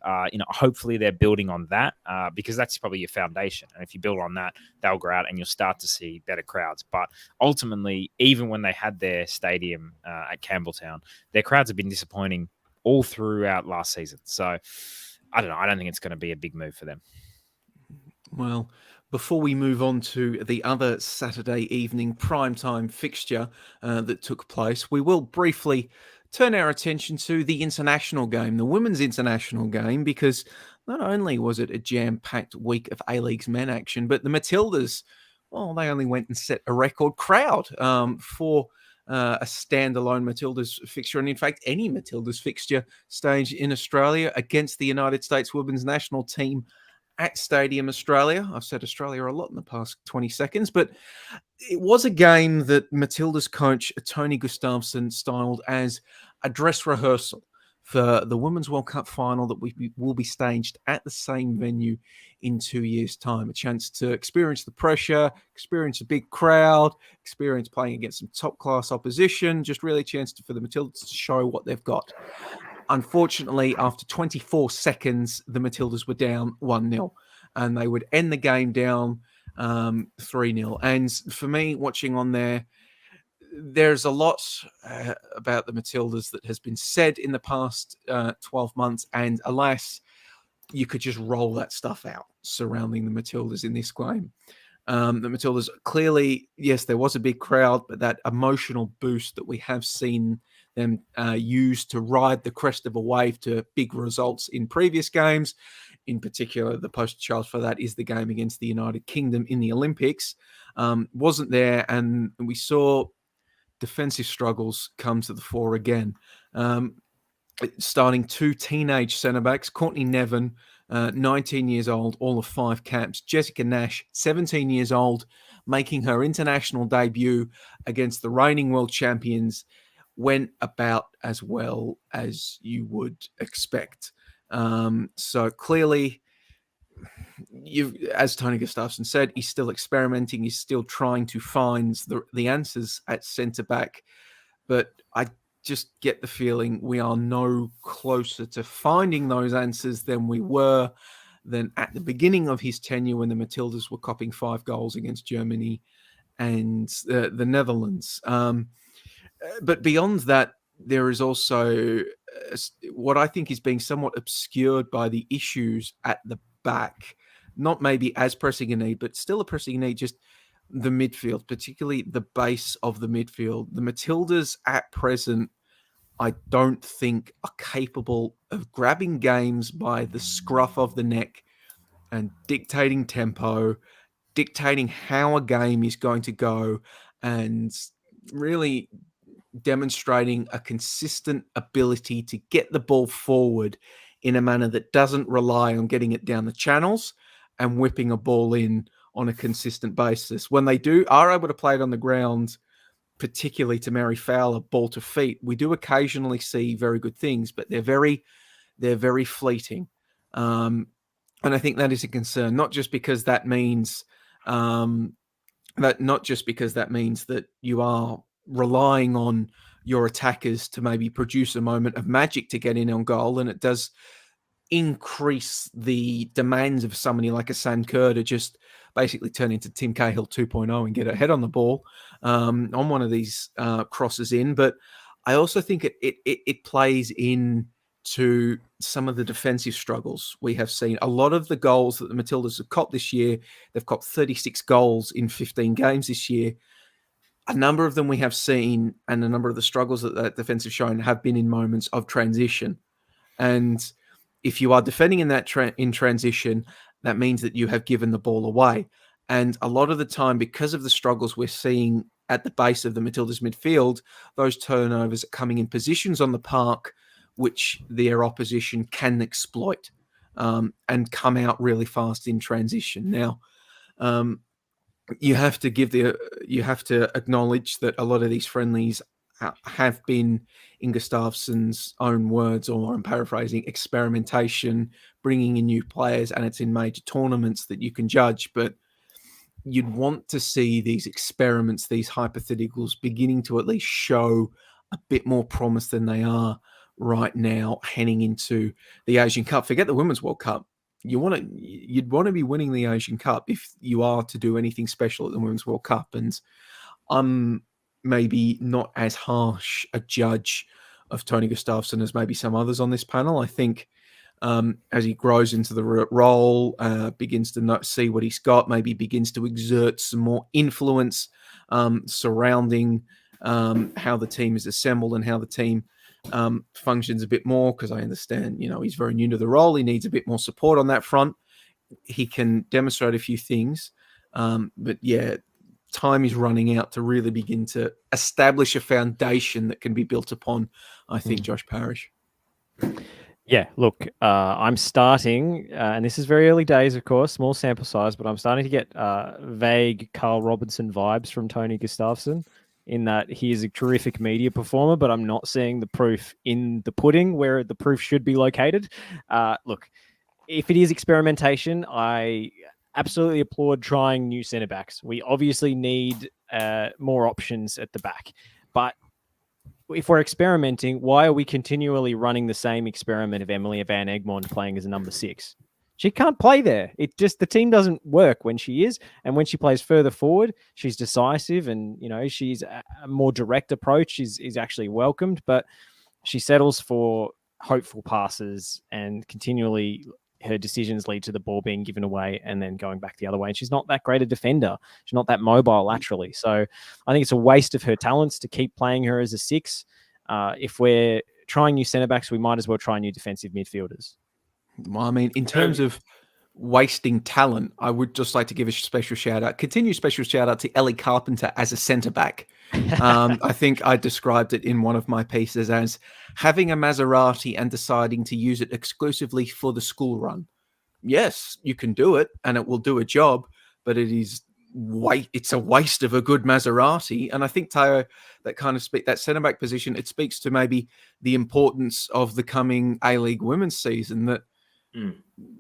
D: Hopefully they're building on that because that's probably your foundation. And if you build on that, they'll grow out and you'll start to see better crowds. But ultimately, even when they had their stadium at Campbelltown, their crowds have been disappointing all throughout last season. So I don't know. I don't think it's going to be a big move for them.
B: Well, before we move on to the other Saturday evening primetime fixture that took place, we will briefly turn our attention to the international game, the women's international game, because not only was it a jam-packed week of A-League's men action, but the Matildas, well, they only went and set a record crowd for a standalone Matildas fixture, and in fact, any Matildas fixture staged in Australia against the United States women's national team at Stadium Australia. I've said Australia a lot in the past 20 seconds, but it was a game that Matildas coach Tony Gustafsson styled as a dress rehearsal for the Women's World Cup final that will be staged at the same venue in 2 years' time. A chance to experience the pressure, experience a big crowd, experience playing against some top-class opposition, just really a chance for the Matildas to show what they've got. Unfortunately, after 24 seconds, the Matildas were down 1-0, and they would end the game down 3-0. And for me, watching on there, there's a lot about the Matildas that has been said in the past 12 months, and alas, you could just roll that stuff out surrounding the Matildas in this game. The Matildas, clearly, yes, there was a big crowd, but that emotional boost that we have seen them used to ride the crest of a wave to big results in previous games. In particular, the poster child for that is the game against the United Kingdom in the Olympics. Wasn't there, and we saw defensive struggles come to the fore again. Starting two teenage centre-backs, Courtney Nevin, 19 years old, all of 5 caps. Jessica Nash, 17 years old, making her international debut against the reigning world champions, went about as well as you would expect. So clearly, as Tony Gustafsson said, he's still experimenting. He's still trying to find the answers at centre-back. But I just get the feeling we are no closer to finding those answers than we were than at the beginning of his tenure when the Matildas were copping 5 goals against Germany and the Netherlands. But beyond that, there is also what I think is being somewhat obscured by the issues at the back. Not maybe as pressing a need, but still a pressing need, just the midfield, particularly the base of the midfield. The Matildas at present, I don't think are capable of grabbing games by the scruff of the neck and dictating tempo, dictating how a game is going to go, and really demonstrating a consistent ability to get the ball forward in a manner that doesn't rely on getting it down the channels and whipping a ball in on a consistent basis. When they are able to play it on the ground, particularly to Mary Fowler, ball to feet, we do occasionally see very good things, but they're very fleeting. And I think that is a concern, not just because that means that you are relying on your attackers to maybe produce a moment of magic to get in on goal, and it does increase the demands of somebody like a Sam Kerr to just basically turn into Tim Cahill 2.0 and get a head on the ball on one of these crosses in. But I also think it plays into some of the defensive struggles we have seen. A lot of the goals that the Matildas have copped this year, they've copped 36 goals in 15 games this year. A number of them we have seen, and a number of the struggles that defense have shown have been in moments of transition. And if you are defending in that in transition, that means that you have given the ball away. And a lot of the time, because of the struggles we're seeing at the base of the Matildas midfield, those turnovers are coming in positions on the park which their opposition can exploit and come out really fast in transition. Now, you have to acknowledge that a lot of these friendlies have been, in Gustafsson's own words, or I'm paraphrasing, experimentation, bringing in new players, and it's in major tournaments that you can judge. But you'd want to see these experiments, these hypotheticals, beginning to at least show a bit more promise than they are right now, heading into the Asian Cup. Forget the Women's World Cup. You'd want to be winning the Asian Cup if you are to do anything special at the Women's World Cup. And I'm maybe not as harsh a judge of Tony Gustafsson as maybe some others on this panel. I think as he grows into the role, begins to see what he's got, maybe begins to exert some more influence surrounding how the team is assembled and how the team functions a bit more, because I understand, he's very new to the role. He needs a bit more support on that front. He can demonstrate a few things. But yeah, time is running out to really begin to establish a foundation that can be built upon, I think, Josh Parrish.
A: Yeah, look, I'm starting, and this is very early days, of course, small sample size, but I'm starting to get vague Carl Robinson vibes from Tony Gustafsson, in that he is a terrific media performer, but I'm not seeing the proof in the pudding where the proof should be located. Look, if it is experimentation, I absolutely applaud trying new centre backs. We obviously need more options at the back, but if we're experimenting, why are we continually running the same experiment of Emily Van Egmond playing as a number 6? She can't play there. The team doesn't work when she is. And when she plays further forward, she's decisive, and, she's a more direct approach is actually welcomed, but she settles for hopeful passes, and continually her decisions lead to the ball being given away and then going back the other way. And she's not that great a defender. She's not that mobile laterally. So I think it's a waste of her talents to keep playing her as a 6. if we're trying new centre backs, we might as well try new defensive midfielders.
B: Well, I mean, in terms of wasting talent, I would just like to give a special shout out, special shout out to Ellie Carpenter as a centre back. I think I described it in one of my pieces as having a Maserati and deciding to use it exclusively for the school run. Yes, you can do it and it will do a job, but it's a waste of a good Maserati. And I think, Tayo, that centre back position, it speaks to maybe the importance of the coming A-League women's season, that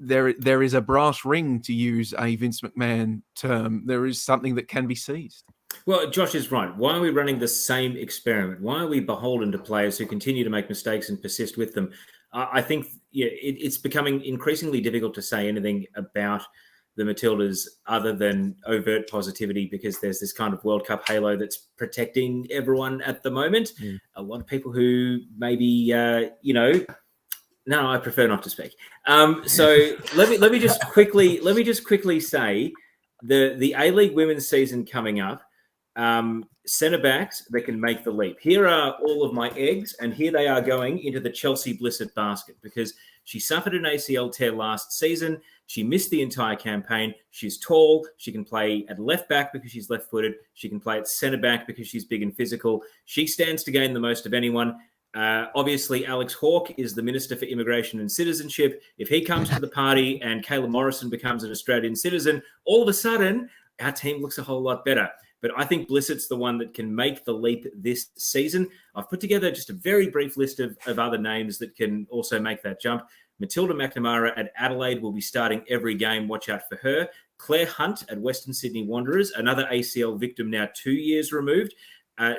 B: there is a brass ring, to use a Vince McMahon term. There is something that can be seized.
C: Well, Josh is right. Why are we running the same experiment? Why are we beholden to players who continue to make mistakes and persist with them? I think it's becoming increasingly difficult to say anything about the Matildas other than overt positivity, because there's this kind of World Cup halo that's protecting everyone at the moment. A lot of people who maybe, no, I prefer not to speak. So let me just quickly say the A-League women's season coming up. Centre backs that can make the leap. Here are all of my eggs, and here they are going into the Chelsea Blissett basket, because she suffered an ACL tear last season. She missed the entire campaign. She's tall. She can play at left back because she's left-footed. She can play at centre back because she's big and physical. She stands to gain the most of anyone. Obviously, Alex Hawke is the Minister for Immigration and Citizenship. If he comes to the party and Kayla Morrison becomes an Australian citizen, all of a sudden, our team looks a whole lot better. But I think Blissett's the one that can make the leap this season. I've put together just a very brief list of other names that can also make that jump. Matilda McNamara at Adelaide will be starting every game. Watch out for her. Claire Hunt at Western Sydney Wanderers, another ACL victim now 2 years removed.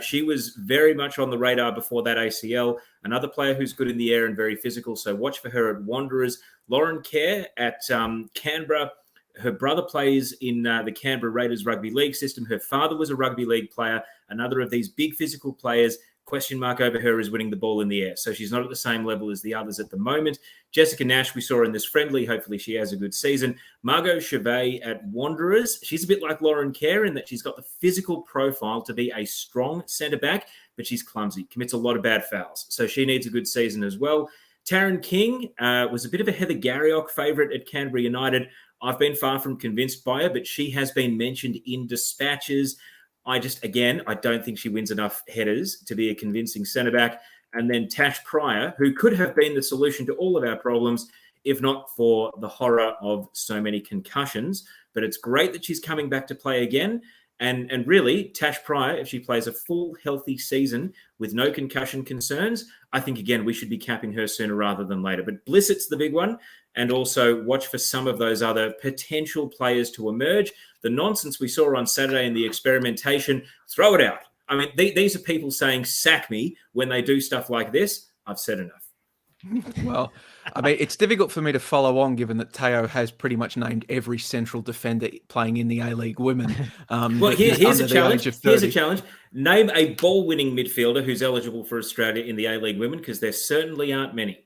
C: She was very much on the radar before that ACL. Another player who's good in the air and very physical, so watch for her at Wanderers. Lauren Kerr at Canberra. Her brother plays in the Canberra Raiders rugby league system. Her father was a rugby league player. Another of these big physical players. Question mark over her is winning the ball in the air. So she's not at the same level as the others at the moment. Jessica Nash, we saw in this friendly. Hopefully she has a good season. Margot Chevet at Wanderers. She's a bit like Lauren Kerr in that she's got the physical profile to be a strong centre-back, but she's clumsy, commits a lot of bad fouls. So she needs a good season as well. Taryn King was a bit of a Heather Garriock favourite at Canberra United. I've been far from convinced by her, but she has been mentioned in dispatches. I don't think she wins enough headers to be a convincing centre-back. And then Tash Pryor, who could have been the solution to all of our problems, if not for the horror of so many concussions. But it's great that she's coming back to play again. And really, Tash Pryor, if she plays a full, healthy season with no concussion concerns, I think, again, we should be capping her sooner rather than later. But Blissett's the big one. And also watch for some of those other potential players to emerge. The nonsense we saw on Saturday in the experimentation, throw it out. I mean, these are people saying, sack me, when they do stuff like this. I've said enough.
B: Well, I mean, it's difficult for me to follow on, given that Teo has pretty much named every central defender playing in the A-League women.
C: Well, here's a challenge. Name a ball-winning midfielder who's eligible for Australia in the A-League women, because there certainly aren't many.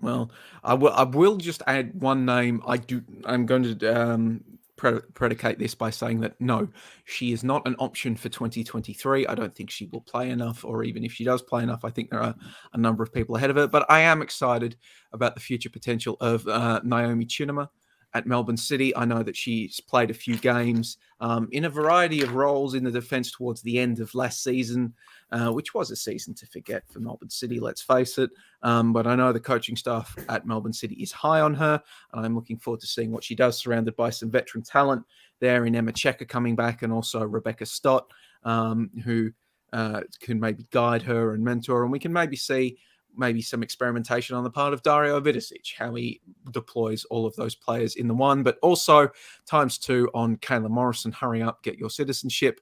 B: Well, I will just add one name. I'm going to predicate this by saying that no, she is not an option for 2023. I don't think she will play enough, or even if she does play enough, I think there are a number of people ahead of her. But I am excited about the future potential of Naomi Chinema at Melbourne City. I know that she's played a few games in a variety of roles in the defence towards the end of last season, which was a season to forget for Melbourne City, let's face it. But I know the coaching staff at Melbourne City is high on her, and I'm looking forward to seeing what she does, surrounded by some veteran talent there in Emma Checker coming back, and also Rebecca Stott, who can maybe guide her and mentor, and we can maybe see some experimentation on the part of Dario Vidicic, how he deploys all of those players in the one, but also ×2 on Kayla Morrison. Hurry up, get your citizenship.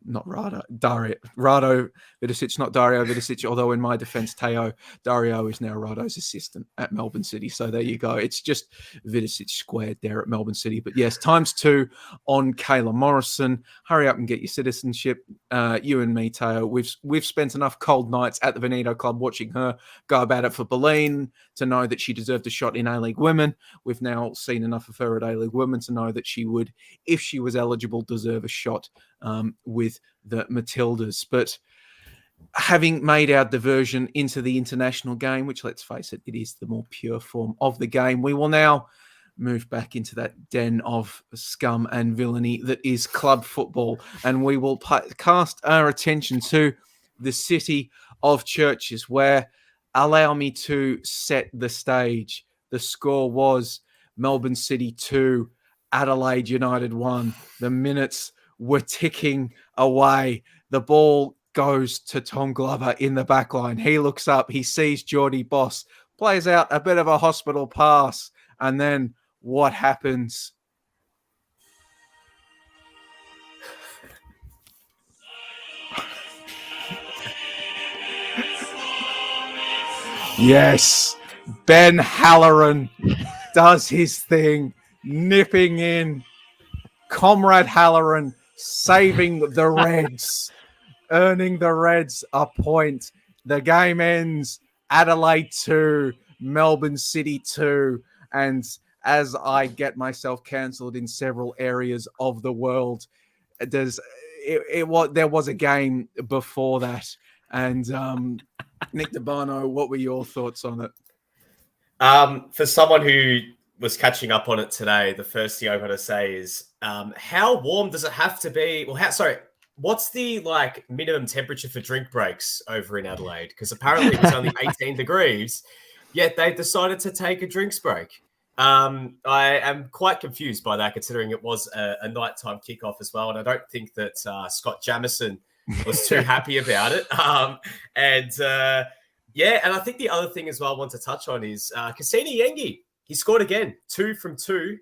B: Not Rado Vidicic, not Dario Vidicic, although in my defense, Dario is now Rado's assistant at Melbourne City. So there you go. It's just Vidicic squared there at Melbourne City. But yes, ×2 on Kayla Morrison. Hurry up and get your citizenship. You and me, Teo, we've spent enough cold nights at the Veneto Club watching her go about it for Berlin to know that she deserved a shot in A-League Women. We've now seen enough of her at A-League Women to know that she would, if she was eligible, deserve a shot with the Matildas. But having made our diversion into the international game, which, let's face it, it is the more pure form of the game, we will now move back into that den of scum and villainy that is club football. And we will cast our attention to the city of Churches, where, allow me to set the stage. The score was Melbourne City 2, Adelaide United 1. The minutes were ticking away. The ball goes to Tom Glover in the back line. He looks up, he sees Geordie Boss, plays out a bit of a hospital pass, and then what happens? Yes, Ben Halloran does his thing, nipping in. Comrade Halloran saving the Reds, earning the Reds a point. The game ends Adelaide 2, Melbourne City 2. And as I get myself cancelled in several areas of the world, there was a game before that. And Nick DeBarno, what were your thoughts on it?
E: For someone who was catching up on it today, the first thing I've got to say is, how warm does it have to be? Well, what's the minimum temperature for drink breaks over in Adelaide? Because apparently it was only 18 degrees, yet they decided to take a drinks break. I am quite confused by that, considering it was a nighttime kickoff as well. And I don't think that Scott Jamieson was too happy about it. And I think the other thing as well I want to touch on is Cassini Yengi. He scored again, 2 from 2.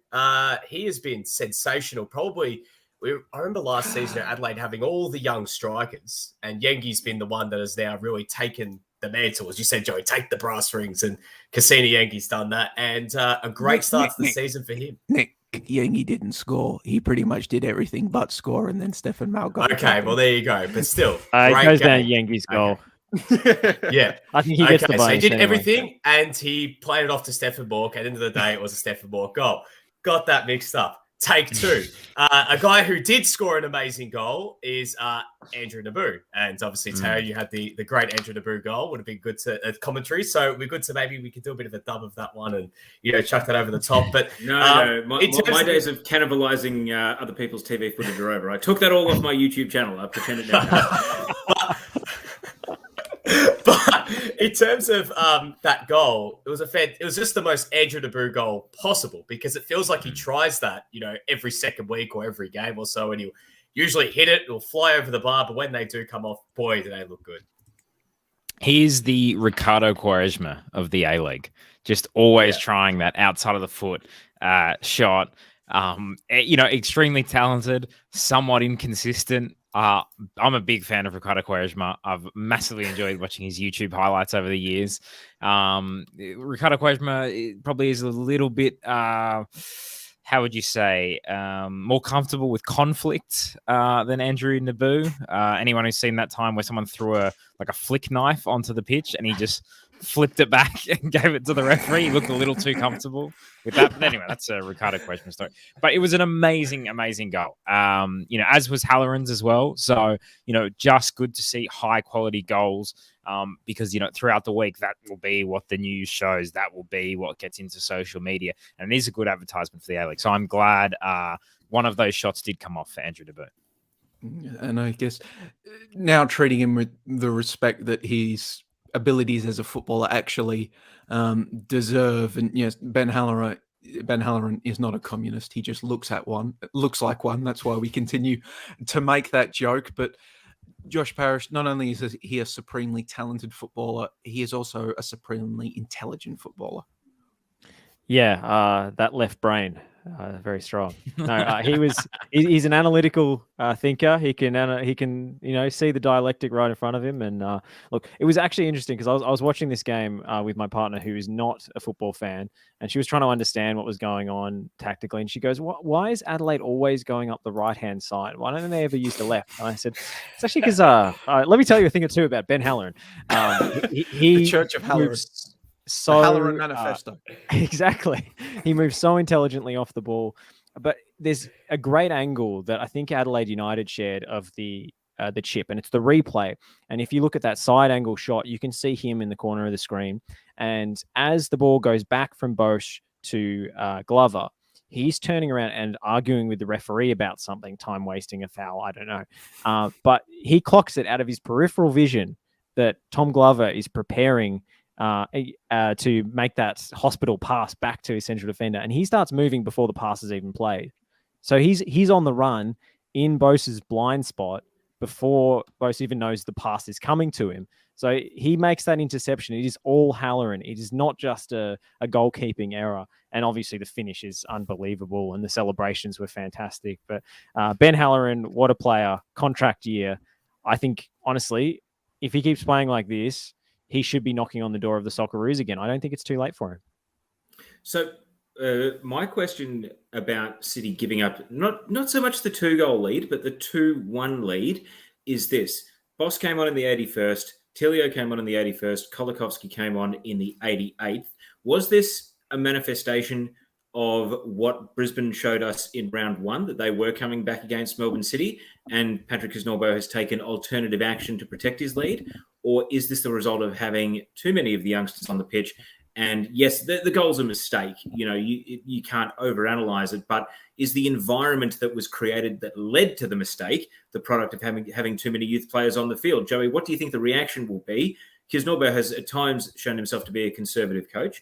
E: He has been sensational. Probably, I remember last season at Adelaide having all the young strikers, and Yengi's been the one that has now really taken the mantle. As you said, Joey, take the brass rings, and Cassini Yengi's done that. And a great start to the season for him.
B: Nick, Yengi didn't score. He pretty much did everything but score, and then Stefan Mal got
E: okay, well, there you go. But still,
A: it goes down to Yengi's goal.
E: Okay. Yeah,
A: I think he gets the bonus.
E: So he did
A: anyway.
E: everything, and he played it off to Stefan Bork. At the end of the day, it was a Stefan Bork goal. Got that mixed up. Take 2. A guy who did score an amazing goal is Andrew Naboo. And obviously, Tao, you had the great Andrew Naboo goal. Would have been good to commentary. So we're good to maybe we could do a bit of a dub of that one and chuck that over the top. But
C: no, my days of cannibalizing other people's TV footage are over. I took that all off my YouTube channel. I pretended now.
E: But in terms of that goal, it was just the most Andrew Naboo goal possible, because it feels like he tries that, every second week or every game or so, and he'll usually hit it, it'll fly over the bar, but when they do come off, boy, do they look good.
D: He is the Ricardo Quaresma of the A-League, just always trying that outside of the foot shot. Extremely talented, somewhat inconsistent. I'm a big fan of Ricardo Quaresma. I've massively enjoyed watching his YouTube highlights over the years. Ricardo Quaresma probably is a little bit, how would you say, more comfortable with conflict than Andrew Naboo. Anyone who's seen that time where someone threw a flick knife onto the pitch and he just flipped it back and gave it to the referee. He looked a little too comfortable with that. But anyway, that's a Ricardo Quaresma story. But it was an amazing, amazing goal. As was Halloran's as well. So, just good to see high quality goals because, throughout the week, that will be what the news shows. That will be what gets into social media. And it is a good advertisement for the A-League. So I'm glad one of those shots did come off for Andrew Naboo.
B: And I guess now treating him with the respect that his abilities as a footballer actually deserve. And yes, Ben Halloran is not a communist. He just looks like one. That's why we continue to make that joke. But Josh Parrish, not only is he a supremely talented footballer, he is also a supremely intelligent footballer.
A: Yeah, that left brain, very strong. No, he's an analytical thinker. He can see the dialectic right in front of him. And look, it was actually interesting because I was watching this game with my partner who is not a football fan, and she was trying to understand what was going on tactically. And she goes, "Why is Adelaide always going up the right-hand side? Why don't they ever use the left?" And I said, "It's actually because let me tell you a thing or two about Ben Halloran.
B: The Church of Halloran."
A: So
B: Halloran Manifesto.
A: Exactly. He moves so intelligently off the ball. But there's a great angle that I think Adelaide United shared of the the chip, and it's the replay. And if you look at that side angle shot, you can see him in the corner of the screen. And as the ball goes back from Bosch to Glover, he's turning around and arguing with the referee about something, time wasting, a foul, I don't know. But he clocks it out of his peripheral vision that Tom Glover is preparing to make that hospital pass back to his central defender. And he starts moving before the pass is even played. So he's on the run in Bose's blind spot before Bose even knows the pass is coming to him. So he makes that interception. It is all Halloran. It is not just a goalkeeping error. And obviously the finish is unbelievable and the celebrations were fantastic. But Ben Halloran, what a player, contract year. I think, honestly, if he keeps playing like this, he should be knocking on the door of the Socceroos again. I don't think it's too late for him.
C: So my question about City giving up, not so much the 2-goal lead, but the 2-1 lead is this. Boss came on in the 81st. Tilio came on in the 81st. Kolikovsky came on in the 88th. Was this a manifestation of what Brisbane showed us in round 1, that they were coming back against Melbourne City and Patrick Kisnorbo has taken alternative action to protect his lead? Or is this the result of having too many of the youngsters on the pitch? And yes, the goal's a mistake. You know, you can't overanalyze it, but is the environment that was created that led to the mistake the product of having too many youth players on the field? Joey, what do you think the reaction will be? Kisnorbo has at times shown himself to be a conservative coach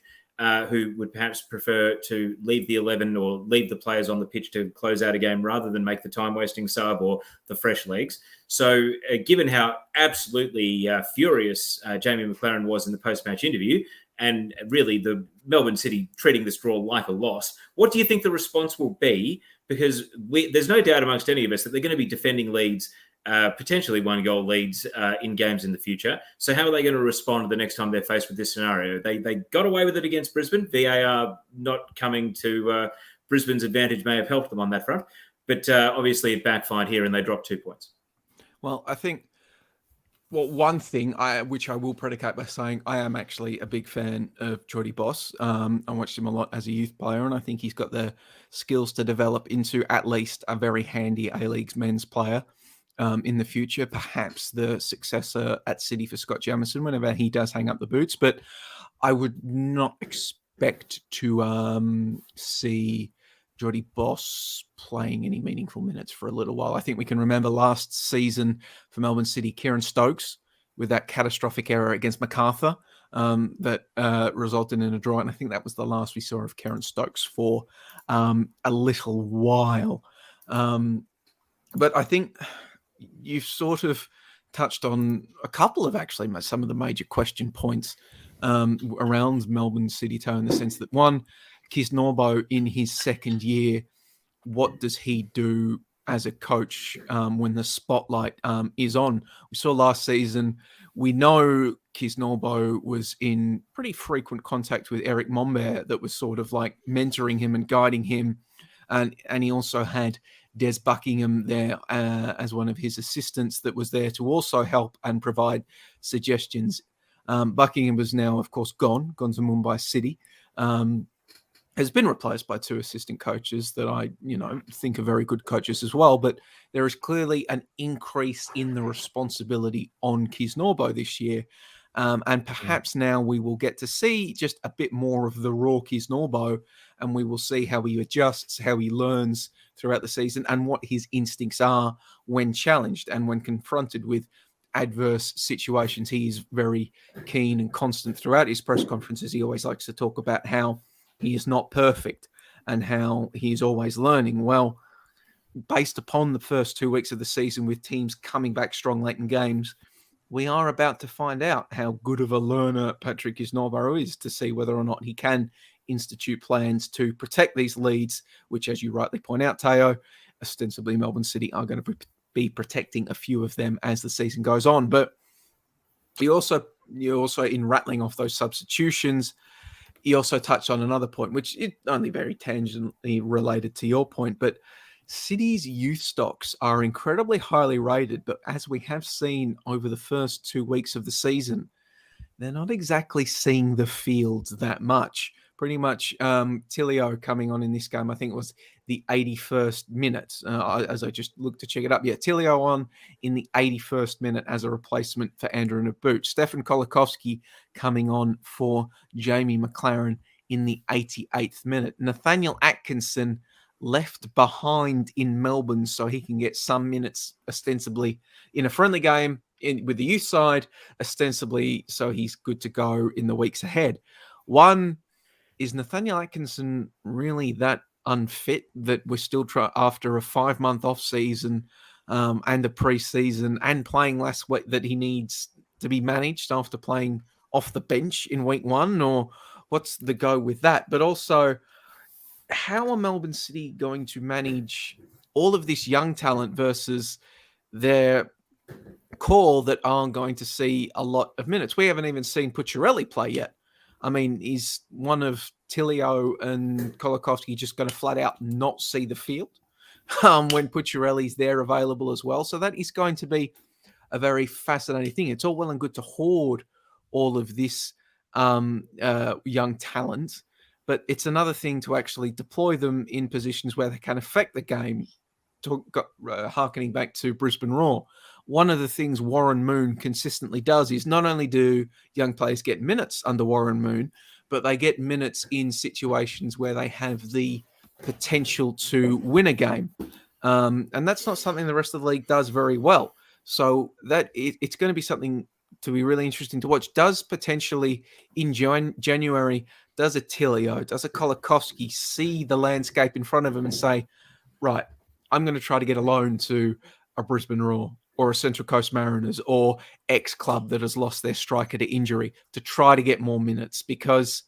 C: who would perhaps prefer to leave the 11 or leave the players on the pitch to close out a game rather than make the time-wasting sub or the fresh legs. So given how absolutely furious Jamie McLaren was in the post-match interview, and really the Melbourne City treating this draw like a loss, what do you think the response will be? Because there's no doubt amongst any of us that they're going to be defending leads, potentially 1-goal leads in games in the future. So how are they going to respond the next time they're faced with this scenario? They got away with it against Brisbane. VAR not coming to Brisbane's advantage may have helped them on that front. But obviously it backfired here and they dropped 2 points.
B: Well, I think one thing which I will predicate by saying I am actually a big fan of Jordy Boss. I watched him a lot as a youth player, and I think he's got the skills to develop into at least a very handy A-Leagues men's player in the future, perhaps the successor at City for Scott Jamieson whenever he does hang up the boots. But I would not expect to see Jordy Boss playing any meaningful minutes for a little while. I think we can remember last season for Melbourne City, Kieran Stokes with that catastrophic error against MacArthur that resulted in a draw. And I think that was the last we saw of Kieran Stokes for a little while. But I think you've sort of touched on a couple of actually some of the major question points around Melbourne City Toe, in the sense that, one, Kisnorbo in his second year, what does he do as a coach when the spotlight is on? We saw last season, we know Kisnorbo was in pretty frequent contact with Eric Mombert that was sort of like mentoring him and guiding him. And he also had Des Buckingham there as one of his assistants that was there to also help and provide suggestions. Buckingham was now, of course, gone to Mumbai City. Has been replaced by 2 assistant coaches that I, think are very good coaches as well. But there is clearly an increase in the responsibility on Kisnorbo this year. And perhaps now we will get to see just a bit more of the raw Kisnorbo, and we will see how he adjusts, how he learns throughout the season, and what his instincts are when challenged and when confronted with adverse situations. He is very keen and constant throughout his press conferences. He always likes to talk about how he is not perfect and how he is always learning. Well, based upon the first 2 weeks of the season with teams coming back strong late in games, we are about to find out how good of a learner Patrick Kisnorbo is, to see whether or not he can institute plans to protect these leads, which, as you rightly point out, Teo, ostensibly Melbourne City are going to be protecting a few of them as the season goes on. But you also in rattling off those substitutions, he also touched on another point, which is only very tangentially related to your point, but City's youth stocks are incredibly highly rated, but as we have seen over the first 2 weeks of the season, they're not exactly seeing the field that much. pretty much Tilio coming on in this game. I think it was the 81st minute, as I just looked to check it up. Yeah, Tilio on in the 81st minute as a replacement for Andrew Nabbout. Stefan Kolakowski coming on for Jamie McLaren in the 88th minute. Nathaniel Atkinson left behind in Melbourne so he can get some minutes ostensibly in a friendly game with the youth side, ostensibly so he's good to go in the weeks ahead. One, is Nathaniel Atkinson really that unfit that we're still after a 5-month off season and a pre-season and playing last week that he needs to be managed after playing off the bench in week 1, or what's the go with that? But also, how are Melbourne City going to manage all of this young talent versus their core that aren't going to see a lot of minutes? We haven't even seen Pucciarelli play yet. I mean, is one of Tilio and Kolakowski just going to flat out not see the field when Pucciarelli's there available as well? So that is going to be a very fascinating thing. It's all well and good to hoard all of this young talent, but it's another thing to actually deploy them in positions where they can affect the game. Harkening back to Brisbane Roar, one of the things Warren Moon consistently does is not only do young players get minutes under Warren Moon, but they get minutes in situations where they have the potential to win a game. And that's not something the rest of the league does very well. So that it's going to be something to be really interesting to watch. Does potentially in January, does a Tilio, does a Kolakowski see the landscape in front of him and say, right, I'm going to try to get a loan to a Brisbane Roar or a Central Coast Mariners or X club that has lost their striker to injury to try to get more minutes, because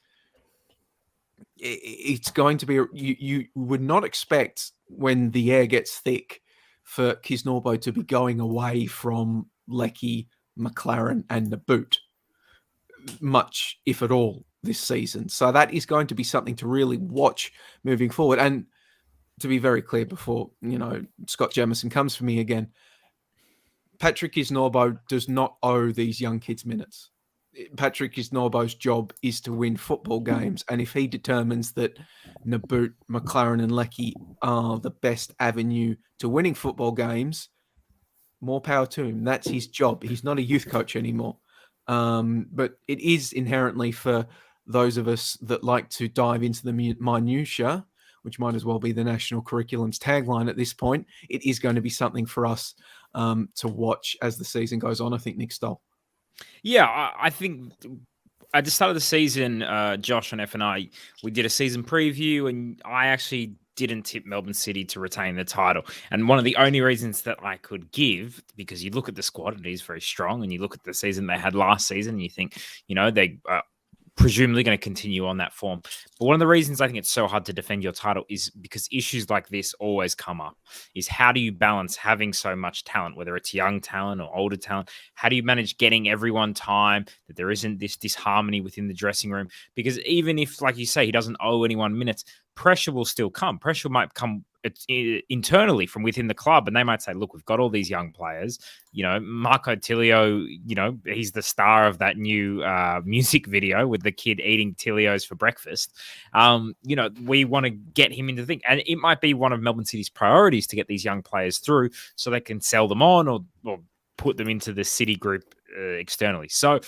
B: it's going to be, you would not expect when the air gets thick for Kisnorbo to be going away from Leckie, McLaren and Nabbout much, if at all, this season. So that is going to be something to really watch moving forward. And to be very clear before, Scott Jamieson comes for me again, Patrick Kisnorbo does not owe these young kids minutes. Patrick Kisnorbo's job is to win football games. And if he determines that Nabbout, McLaren and Leckie are the best avenue to winning football games, more power to him. That's his job. He's not a youth coach anymore. But it is inherently, for those of us that like to dive into the minutiae, which might as well be the national curriculum's tagline at this point, it is going to be something for us to watch as the season goes on, I think, Nick Stoll.
D: Yeah, I think at the start of the season, Josh and F&I, we did a season preview, and I actually didn't tip Melbourne City to retain the title. And one of the only reasons that I could give, because you look at the squad, it is very strong, and you look at the season they had last season, and you think, they presumably going to continue on that form. But one of the reasons I think it's so hard to defend your title is because issues like this always come up, is how do you balance having so much talent, whether it's young talent or older talent? How do you manage getting everyone time, that there isn't this disharmony within the dressing room? Because even if, like you say, he doesn't owe anyone minutes, pressure will still come. Pressure might come internally from within the club, and they might say, look, we've got all these young players, Marco Tilio, he's the star of that new music video with the kid eating Tilios for breakfast. We want to get him into the thing, and it might be one of Melbourne City's priorities to get these young players through so they can sell them on or put them into the City group externally. So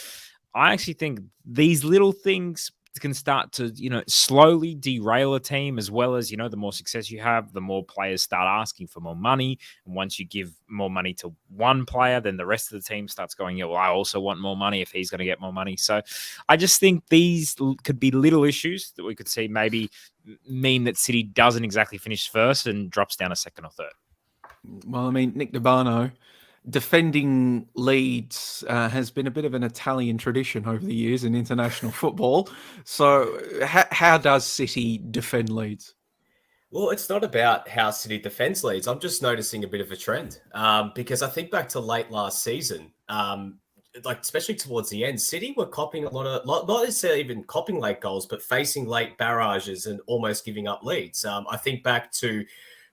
D: I actually think these little things can start to, slowly derail a team, as well as, the more success you have, the more players start asking for more money. And once you give more money to one player, then the rest of the team starts going, well, I also want more money if he's going to get more money. So I just think these could be little issues that we could see maybe mean that City doesn't exactly finish first and drops down a second or third.
B: Well, I mean, Nick Dabano, defending Leeds has been a bit of an Italian tradition over the years in international football. So how does City defend Leeds?
E: Well, it's not about how City defends Leeds. I'm just noticing a bit of a trend because I think back to late last season, especially towards the end, City were copying not necessarily even copying late goals, but facing late barrages and almost giving up leads. I think back to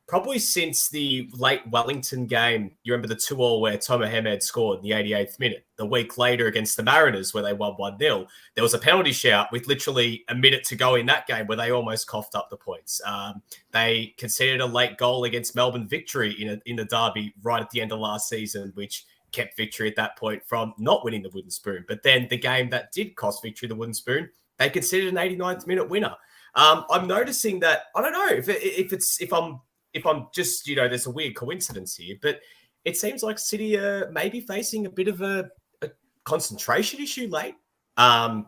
E: probably since the late Wellington game. You remember the 2-2 where Tomo Hamed scored in the 88th minute. The week later against the Mariners where they won 1-0. There was a penalty shout with literally a minute to go in that game where they almost coughed up the points. They conceded a late goal against Melbourne Victory in the derby right at the end of last season, which kept Victory at that point from not winning the Wooden Spoon. But then the game that did cost Victory the Wooden Spoon, they conceded an 89th minute winner. I'm noticing that, I don't know if I'm just, there's a weird coincidence here, but it seems like City are maybe facing a bit of a concentration issue late. I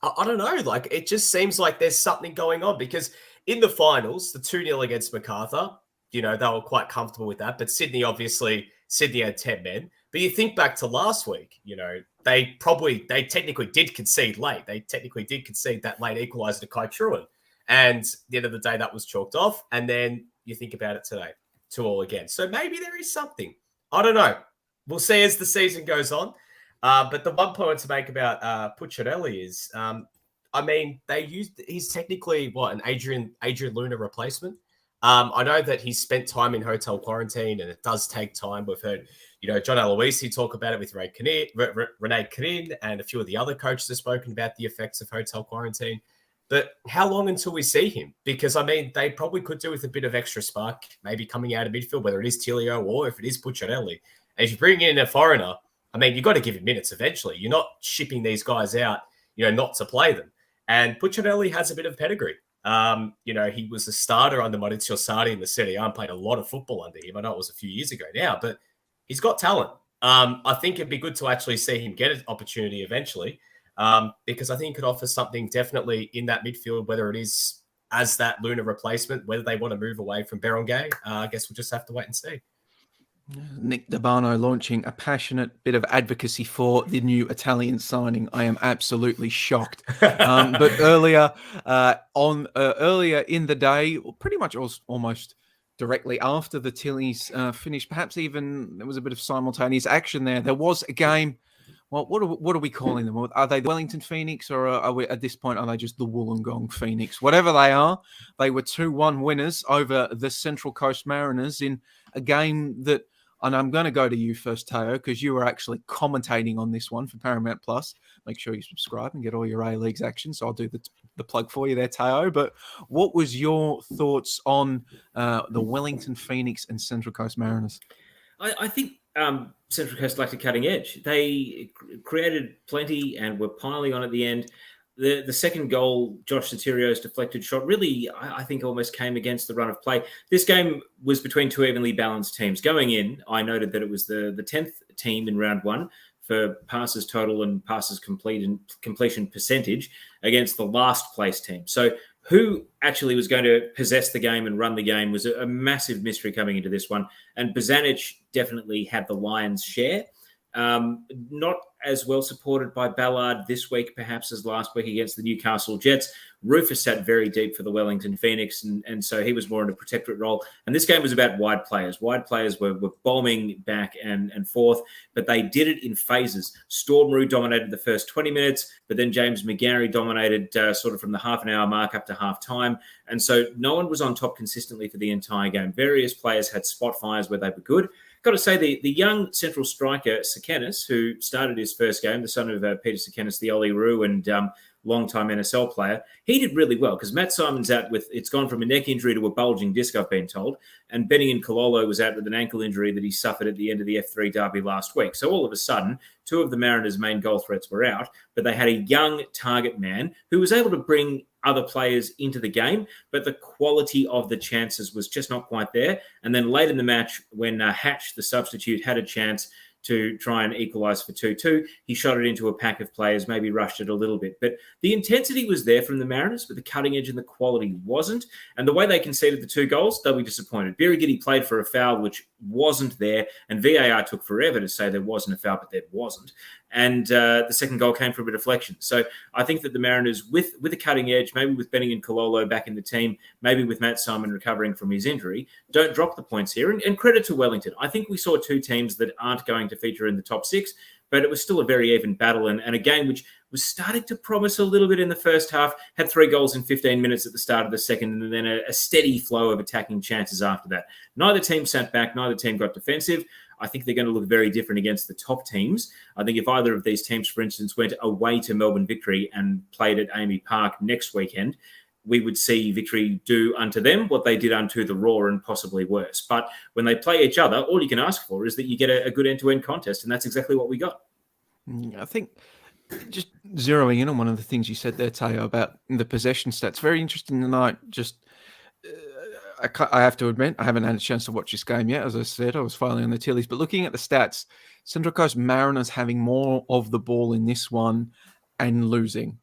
E: don't know. Like, it just seems like there's something going on because in the finals, the 2-0 against MacArthur, they were quite comfortable with that. But Sydney had 10 men. But you think back to last week, they technically did concede late. They technically did concede that late equaliser to Kai Truan. And at the end of the day, that was chalked off. And then you think about it today, 2-2 again. So maybe there is something. I don't know. We'll see as the season goes on. But the one point to make about Pucciarelli is, he's technically an Adrian Luna replacement. I know that he's spent time in hotel quarantine and it does take time. We've heard, John Aloisi talk about it with Renee Krin and a few of the other coaches have spoken about the effects of hotel quarantine. But how long until we see him? Because, they probably could do with a bit of extra spark, maybe coming out of midfield, whether it is Tilio or if it is Pucciarelli. And if you bring in a foreigner, you've got to give him minutes eventually. You're not shipping these guys out, not to play them. And Pucciarelli has a bit of pedigree. He was a starter under Maurizio Sarri in the Serie A and played a lot of football under him. I know it was a few years ago now, but he's got talent. I think it'd be good to actually see him get an opportunity eventually. Because I think it could offer something definitely in that midfield, whether it is as that Luna replacement, whether they want to move away from Berenguer. I guess we'll just have to wait and see.
B: Nick Dabano launching a passionate bit of advocacy for the new Italian signing. I am absolutely shocked. But earlier in the day, pretty much almost directly after the Tillies finished, perhaps even there was a bit of simultaneous action there. There was a game. Well, what are we calling them? Are they the Wellington Phoenix, or are we at this point? Are they just the Wollongong Phoenix? Whatever they are, they were 2-1 winners over the Central Coast Mariners in a game that. And I'm going to go to you first, Teo, because you were actually commentating on this one for Paramount Plus. Make sure you subscribe and get all your A-Leagues action. So I'll do the plug for you there, Teo. But what was your thoughts on the Wellington Phoenix and Central Coast Mariners?
C: I think Central Coast lacked a cutting edge. They created plenty and were piling on at the end. The second goal, Josh Sotirio's deflected shot, really, I think, almost came against the run of play. This game was between two evenly balanced teams. Going in, I noted that it was the 10th team in round one for passes total and passes completion percentage against the last place team. So who actually was going to possess the game and run the game was a massive mystery coming into this one. And Bozanic definitely had the lion's share. Not as well supported by Ballard this week, perhaps, as last week against the Newcastle Jets. Rufus sat very deep for the Wellington Phoenix, and so he was more in a protectorate role. And this game was about wide players. Wide players were bombing back and forth, but they did it in phases. Storm Roux dominated the first 20 minutes, but then James McGarry dominated sort of from the half an hour mark up to half time. And so no one was on top consistently for the entire game. Various players had spot fires where they were good. Got to say, the young central striker, Sekenis, who started his first game, the son of Peter Sekenis, the Ollie Roux and long-time NSL player, he did really well because Matt Simon's out with, it's gone from a neck injury to a bulging disc, I've been told, and Benny Kololo was out with an ankle injury that he suffered at the end of the F3 derby last week. So all of a sudden, two of the Mariners' main goal threats were out, but they had a young target man who was able to bring other players into the game, but the quality of the chances was just not quite there. And then late in the match, when Hatch, the substitute, had a chance to try and equalise for 2-2, he shot it into a pack of players, maybe rushed it a little bit. But the intensity was there from the Mariners, but the cutting edge and the quality wasn't. And the way they conceded the two goals, they'll be disappointed. Birighitti played for a foul which wasn't there, and VAR took forever to say there wasn't a foul, but there wasn't. And the second goal came from a deflection. So I think that the Mariners, with a cutting edge, maybe with Benning and Kololo back in the team, maybe with Matt Simon recovering from his injury, don't drop the points here. And credit to Wellington. I think we saw two teams that aren't going to feature in the top six, but it was still a very even battle and a game which was starting to promise a little bit in the first half, had 3 goals in 15 minutes at the start of the second, and then a steady flow of attacking chances after that. Neither team sat back, neither team got defensive. I think they're going to look very different against the top teams. I think if either of these teams, for instance, went away to Melbourne Victory and played at Amy Park next weekend, we would see Victory do unto them what they did unto the Raw and possibly worse. But when they play each other, all you can ask for is that you get a good end-to-end contest, and that's exactly what we got.
B: I think just zeroing in on one of the things you said there, Teo, about the possession stats, very interesting tonight. Just I have to admit, I haven't had a chance to watch this game yet. As I said, I was filing on the Tillies. But looking at the stats, Central Coast Mariners having more of the ball in this one and losing.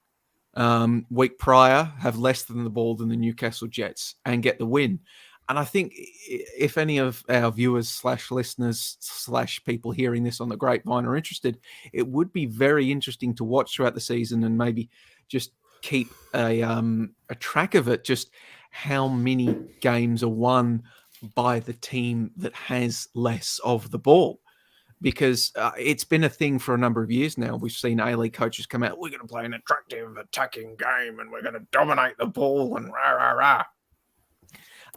B: Week prior, have less than the ball than the Newcastle Jets and get the win. And I think if any of our viewers / listeners / people hearing this on the grapevine are interested, it would be very interesting to watch throughout the season and maybe just keep a track of it, just how many games are won by the team that has less of the ball. Because it's been a thing for a number of years now. We've seen A-League coaches come out, we're going to play an attractive attacking game and we're going to dominate the ball and rah, rah, rah.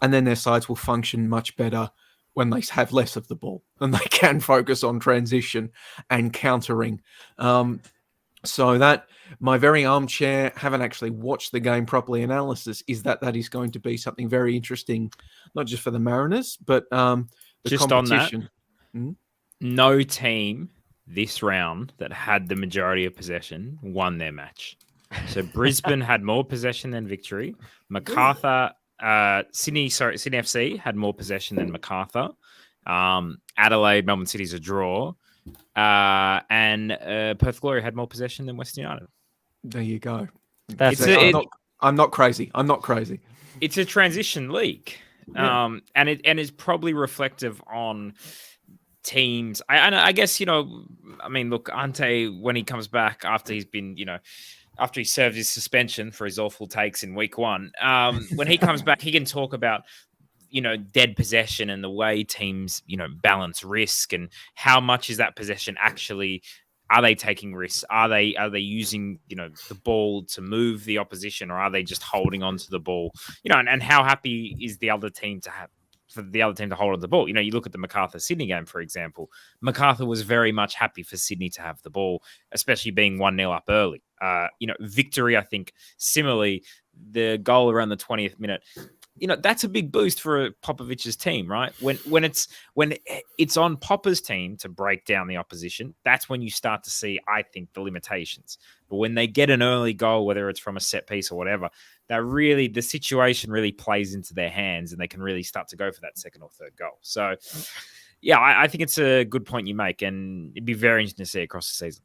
B: And then their sides will function much better when they have less of the ball and they can focus on transition and countering. So that my very armchair, haven't actually watched the game properly analysis, is that is going to be something very interesting, not just for the Mariners, but the
D: just
B: competition.
D: On that, no team this round that had the majority of possession won their match. So Brisbane had more possession than Victory. Macarthur, Sydney FC had more possession than Macarthur. Adelaide, Melbourne City's a draw. And Perth Glory had more possession than Western United.
B: There you go.
A: I'm
B: not crazy. I'm not crazy.
D: It's a transition league.
B: Yeah.
D: And it's probably reflective on teams. I guess, look, Ante, when he comes back after he's been, after he served his suspension for his awful takes in week 1, when he comes back, he can talk about, dead possession and the way teams, balance risk and how much is that possession actually. Are they taking risks? Are they using, the ball to move the opposition, or are they just holding on to the ball? And how happy is the other team to have for the other team to hold on to the ball? You look at the Macarthur-Sydney game, for example. Macarthur was very much happy for Sydney to have the ball, especially being 1-0 up early. Victory, I think, similarly, the goal around the 20th minute, that's a big boost for Popovich's team, right? When it's on Popper's team to break down the opposition, that's when you start to see, I think, the limitations. But when they get an early goal, whether it's from a set piece or whatever, the situation really plays into their hands and they can really start to go for that second or third goal. So, yeah, I think it's a good point you make, and it'd be very interesting to see across the season.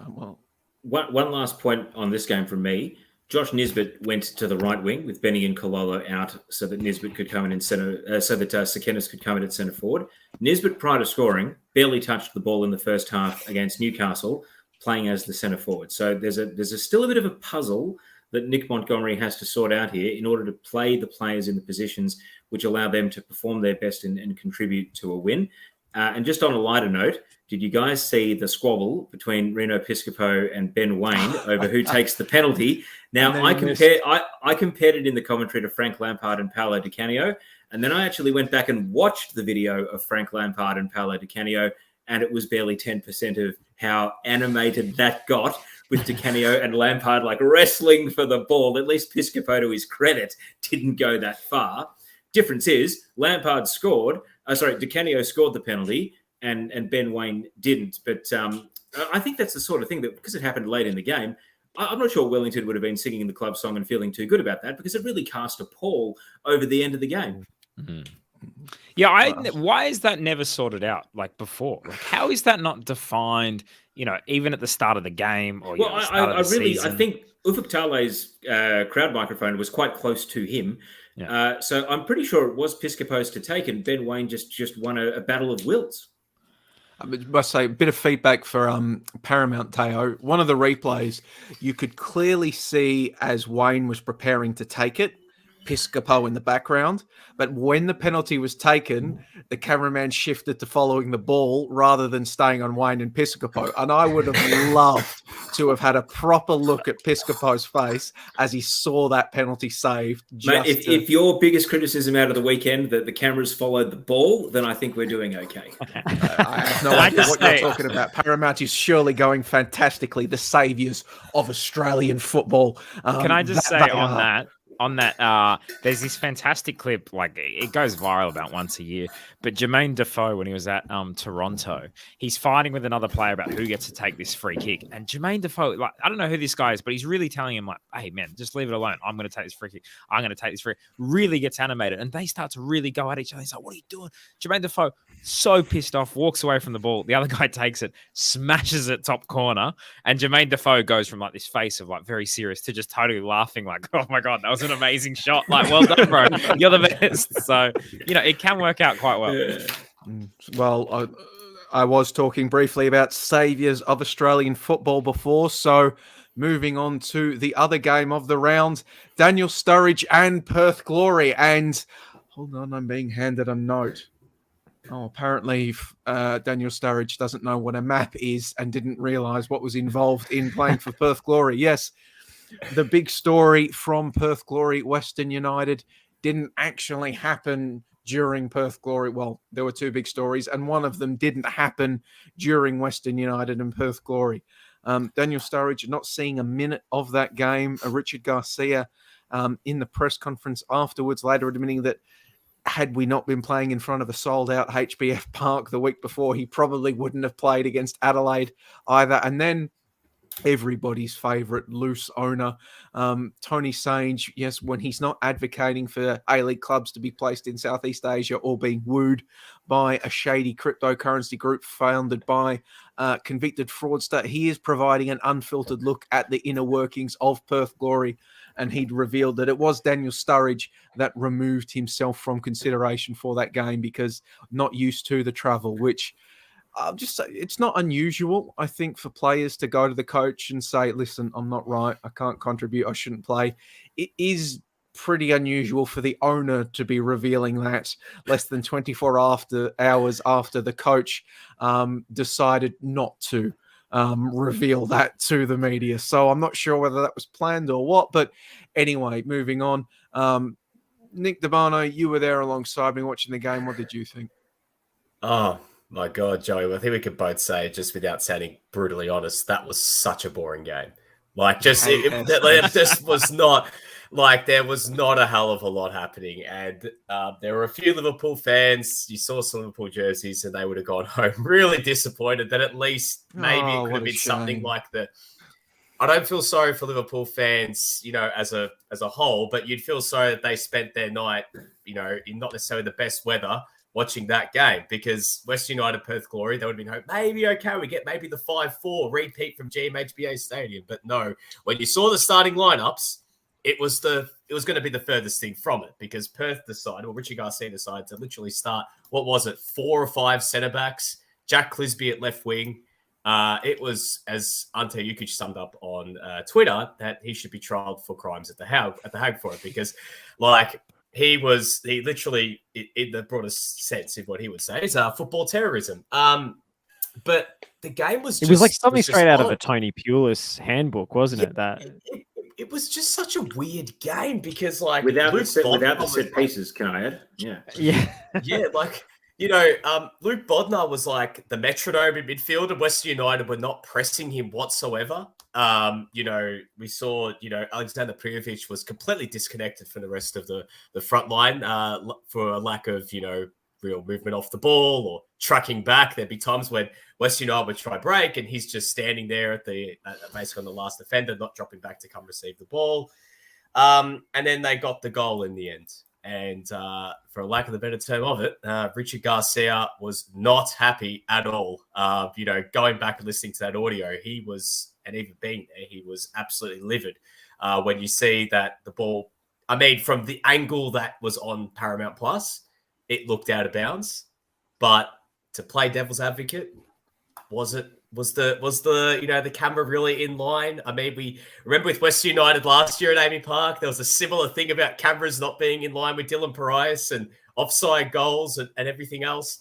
C: Well, one last point on this game from me. Josh Nisbet went to the right wing with Benny and Kololo out so that Nisbet could come in center, so that Sekenis could come in at centre forward. Nisbet, prior to scoring, barely touched the ball in the first half against Newcastle, playing as the centre forward. So there's still a bit of a puzzle that Nick Montgomery has to sort out here in order to play the players in the positions which allow them to perform their best and contribute to a win. And just on a lighter note, did you guys see the squabble between Reno Piscopo and Ben Waine over who takes the penalty? Now, I compared it in the commentary to Frank Lampard and Paolo Di Canio, and then I actually went back and watched the video of Frank Lampard and Paolo Di Canio, and it was barely 10% of how animated that got, with Di Canio and Lampard like wrestling for the ball. At least Piscopo, to his credit, didn't go that far. Difference is Lampard scored. Di Canio scored the penalty, and Ben Waine didn't. But I think that's the sort of thing that, because it happened late in the game, I'm not sure Wellington would have been singing the club song and feeling too good about that, because it really cast a pall over the end of the game.
D: Mm-hmm. Yeah, why is that never sorted out like before? Like, how is that not defined? Even at the start of the game, or
C: I think Ufuk Tale's crowd microphone was quite close to him. Yeah. So I'm pretty sure it was Piscopo's to take, and Ben Waine just won a battle of wills.
B: I must say, a bit of feedback for Paramount, Teo. One of the replays, you could clearly see as Waine was preparing to take it, Piscopo in the background. But when the penalty was taken, the cameraman shifted to following the ball rather than staying on Wayne and Piscopo. And I would have loved to have had a proper look at Piscopo's face as he saw that penalty saved.
C: Mate, if your biggest criticism out of the weekend that the cameras followed the ball, then I think we're doing okay.
B: I have no idea what you're talking about. Paramount is surely going fantastically. The saviours of Australian football.
D: Can I just say on that, there's this fantastic clip, like it goes viral about once a year, but Jermaine Defoe, when he was at Toronto, he's fighting with another player about who gets to take this free kick. And Jermaine Defoe, like, I don't know who this guy is, but he's really telling him, like, hey, man, just leave it alone. I'm going to take this free kick. I'm going to take this free kick. Really gets animated. And they start to really go at each other. He's like, what are you doing? Jermaine Defoe, so pissed off, walks away from the ball. The other guy takes it, smashes it top corner. And Jermaine Defoe goes from like this face of like very serious to just totally laughing, like, oh my God, that was an amazing shot. Like, well done, bro. You're the best. So, it can work out quite well.
C: Yeah.
B: Well, I was talking briefly about saviours of Australian football before. So moving on to the other game of the round, Daniel Sturridge and Perth Glory. And hold on, I'm being handed a note. Oh, apparently Daniel Sturridge doesn't know what a map is and didn't realise what was involved in playing for Perth Glory. Yes, the big story from Perth Glory, Western United, didn't actually happen during Perth Glory. Well, there were two big stories, and one of them didn't happen during Western United and Perth Glory. Daniel Sturridge not seeing a minute of that game. Richard Garcia in the press conference afterwards, later admitting that had we not been playing in front of a sold-out HBF Park the week before, he probably wouldn't have played against Adelaide either. And then everybody's favourite loose owner, Tony Sange, yes, when he's not advocating for A-League clubs to be placed in Southeast Asia or being wooed by a shady cryptocurrency group founded by convicted fraudster, he is providing an unfiltered look at the inner workings of Perth Glory. And he'd revealed that it was Daniel Sturridge that removed himself from consideration for that game because not used to the travel, which I'll just say it's not unusual, I think, for players to go to the coach and say, listen, I'm not right. I can't contribute. I shouldn't play. It is pretty unusual for the owner to be revealing that less than 24 hours after the coach decided not to reveal that to the media. So I'm not sure whether that was planned or what. But anyway, moving on. Nick Dabano, you were there alongside me watching the game. What did you think?
E: Oh, my God, Joey. I think we could both say, just without sounding brutally honest, that was such a boring game. Like, just it just was not like there was not a hell of a lot happening. And there were a few Liverpool fans. You saw some Liverpool jerseys, and they would have gone home really disappointed that at least maybe it could have been something like the. I don't feel sorry for Liverpool fans, as a whole, but you'd feel sorry that they spent their night, in not necessarily the best weather, watching that game, because West United Perth Glory, they would have been hoping maybe we get maybe the 5-4 repeat from GMHBA Stadium. But no, when you saw the starting lineups, it was going to be the furthest thing from it, because Perth decided, or Richard Garcia decided to literally start, 4 or 5 centre backs, Jack Clisby at left wing. It was, as Ante Jukic summed up on Twitter, that he should be trialled for crimes at the Hague for it, because he literally, in the broadest sense of what he would say, is football terrorism. But the game was
A: it was like something straight out of a Tony Pulis handbook, wasn't it? That
E: it was just such a weird game, because
C: without the set pieces, can I add?
E: Yeah. Luke Bodnar was like the metronome in midfield, and Western United were not pressing him whatsoever. We saw, Alexander Prijovic was completely disconnected from the rest of the front line for a lack of, real movement off the ball or tracking back. There'd be times when Western United would try break, and he's just standing there at basically on the last defender, not dropping back to come receive the ball. And then they got the goal in the end. And for a lack of a better term of it, Richard Garcia was not happy at all. Going back and listening to that audio, he was, and even being there, he was absolutely livid when you see that the ball, from the angle that was on Paramount Plus, it looked out of bounds. But to play devil's advocate, was it Was the the camera really in line? I mean, we remember with West United last year at Amy Park, there was a similar thing about cameras not being in line with Dylan Parias and offside goals and everything else.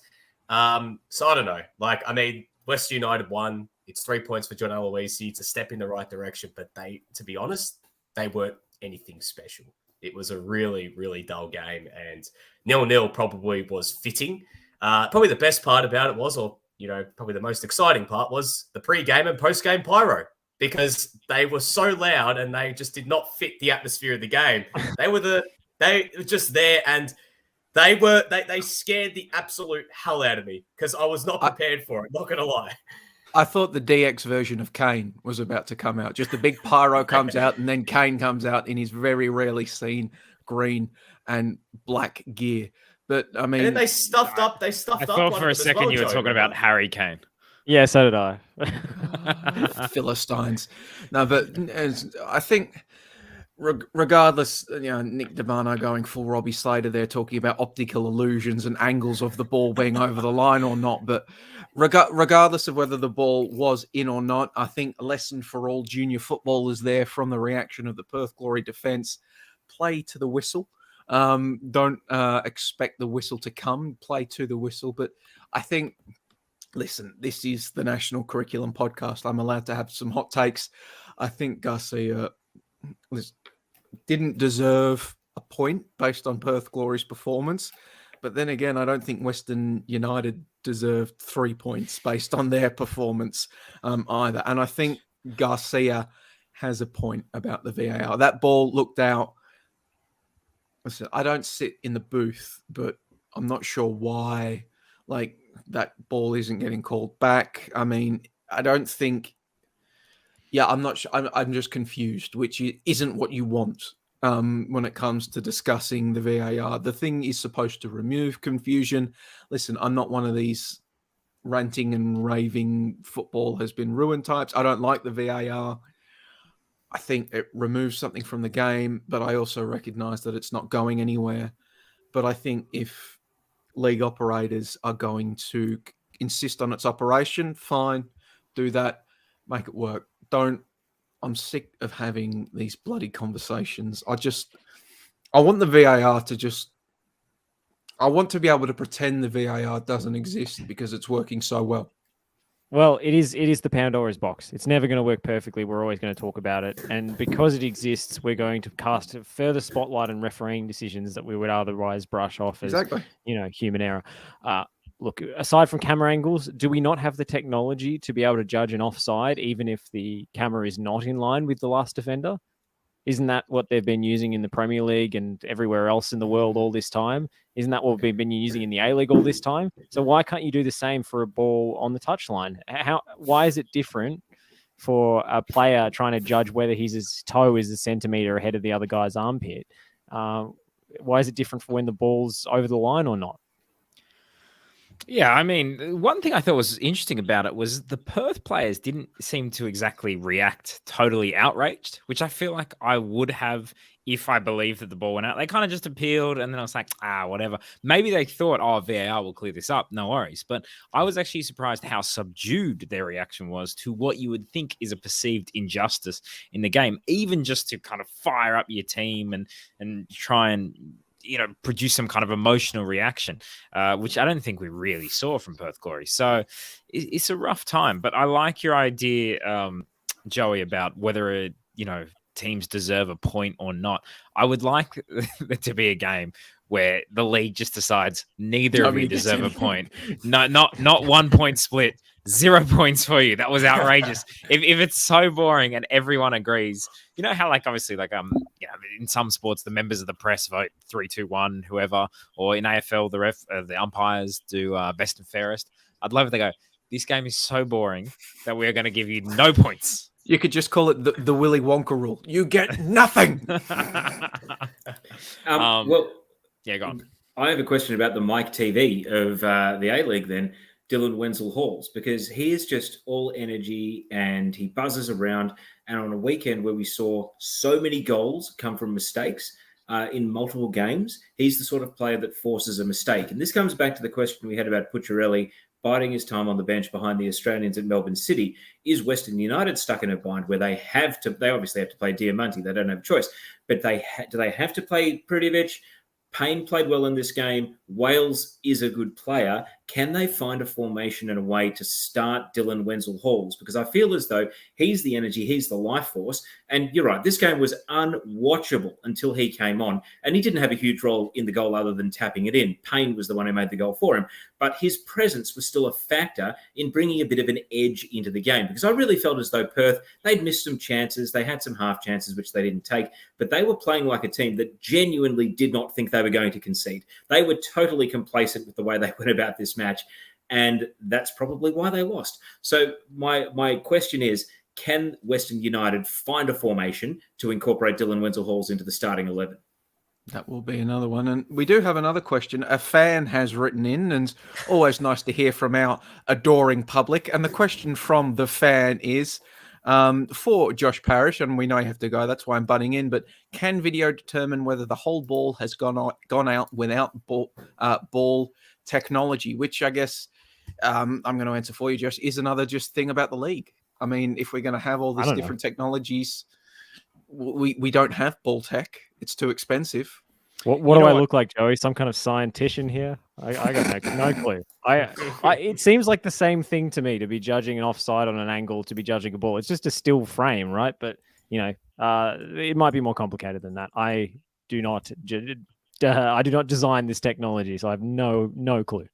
E: So I don't know. Like, I mean, West United won. It's 3 points for John Aloisi. It's a step in the right direction, but to be honest, they weren't anything special. It was a really, really dull game, and 0-0 probably was fitting. Probably the best part about it was, or probably the most exciting part was the pre-game and post-game pyro, because they were so loud and they just did not fit the atmosphere of the game. They were just there, and they scared the absolute hell out of me because I was not prepared for it. Not gonna lie.
B: I thought the DX version of Kane was about to come out. Just a big pyro comes out, and then Kane comes out in his very rarely seen green and black gear. But I mean,
E: and then they stuffed up. I
D: thought for a second you were talking about Harry Kane.
A: Yeah, so did I.
B: Philistines. No, but I think regardless, Nick DeBarno going full Robbie Slater there, talking about optical illusions and angles of the ball being over the line or not. But regardless of whether the ball was in or not, I think a lesson for all junior footballers there from the reaction of the Perth Glory defence: play to the whistle. Don't expect the whistle to come. Play to the whistle. But I think, listen, this is the National Curriculum Podcast. I'm allowed to have some hot takes. I think Garcia didn't deserve a point based on Perth Glory's performance. But then again, I don't think Western United deserved 3 points based on their performance either. And I think Garcia has a point about the VAR. That ball looked out. Listen, I don't sit in the booth, but I'm not sure why that ball isn't getting called back. I mean, I don't think. Yeah, I'm not sure. I'm just confused, which isn't what you want when it comes to discussing the VAR. The thing is supposed to remove confusion. Listen, I'm not one of these ranting and raving football has been ruined types. I don't like the VAR. I think it removes something from the game, but I also recognize that it's not going anywhere. But I think if league operators are going to insist on its operation, fine, do that, make it work. I'm sick of having these bloody conversations. I want the VAR I want to be able to pretend the VAR doesn't exist because it's working so well.
A: Well, it is the Pandora's box. It's never going to work perfectly. We're always going to talk about it. And because it exists, we're going to cast a further spotlight on refereeing decisions that we would otherwise brush off as, human error. Look, aside from camera angles, do we not have the technology to be able to judge an offside even if the camera is not in line with the last defender? Isn't that what they've been using in the Premier League and everywhere else in the world all this time? Isn't that what we've been using in the A-League all this time? So why can't you do the same for a ball on the touchline? Why is it different for a player trying to judge whether his toe is a centimetre ahead of the other guy's armpit? Why is it different for when the ball's over the line or not?
D: Yeah, I mean, one thing I thought was interesting about it was the Perth players didn't seem to exactly react totally outraged, which I feel like I would have if I believed that the ball went out. They kind of just appealed, and then I was like, whatever. Maybe they thought, VAR will clear this up, no worries. But I was actually surprised how subdued their reaction was to what you would think is a perceived injustice in the game, even just to kind of fire up your team and try and produce some kind of emotional reaction, which I don't think we really saw from Perth Glory. So it's a rough time, but I like your idea, Joey, about whether, teams deserve a point or not. I would like there to be a game where the league just decides neither of you deserve a point. No, not 1 point split. 0 points for you. That was outrageous. if it's so boring and everyone agrees, how obviously in some sports the members of the press vote 3-2-1 whoever, or in AFL the umpires do best and fairest. I'd love if they go, this game is so boring that we're going to give you no points.
B: You could just call it the Willy Wonka rule. You get nothing.
C: Well,
D: yeah, go on.
C: I have a question about the Mike TV of the A-League then, Dylan Wenzel-Halls, because he is just all energy and he buzzes around. And on a weekend where we saw so many goals come from mistakes, in multiple games, he's the sort of player that forces a mistake. And this comes back to the question we had about Pucciarelli biding his time on the bench behind the Australians at Melbourne City. Is Western United stuck in a bind where they obviously have to play Diamanti, they don't have a choice, but do they have to play Prudivich? Payne played well in this game. Wales is a good player. Can they find a formation and a way to start Dylan Wenzel-Halls? Because I feel as though he's the energy, he's the life force. And you're right, this game was unwatchable until he came on. And he didn't have a huge role in the goal other than tapping it in. Payne was the one who made the goal for him. But his presence was still a factor in bringing a bit of an edge into the game. Because I really felt as though Perth, they'd missed some chances. They had some half chances, which they didn't take. But they were playing like a team that genuinely did not think they were going to concede. They were totally complacent with the way they went about this match. And that's probably why they lost. So my question is, can Western United find a formation to incorporate Dylan Wenzel-Halls into the starting 11?
B: That will be another one. And we do have another question. A fan has written in, and it's always nice to hear from our adoring public. And the question from the fan is, for Josh Parrish, and we know you have to go, that's why I'm butting in, but can video determine whether the whole ball has gone out without ball technology? Which I guess I'm going to answer for you, Josh, is another just thing about the league. I mean, if we're going to have all these different technologies, we don't have ball tech. It's too expensive.
A: What do I look like, Joey? Some kind of scientician here? I got no clue. It seems like the same thing to me to be judging an offside on an angle, to be judging a ball. It's just a still frame, right? But, it might be more complicated than that. I do not design this technology, so I have no clue.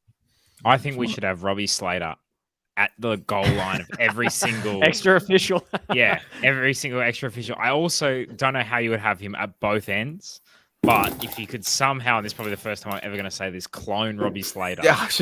D: I think we should have Robbie Slater at the goal line of every single
A: extra official.
D: Yeah, every single extra official. I also don't know how you would have him at both ends, but if you could somehow, and this is probably the first time I'm ever going to say this, clone Robbie Slater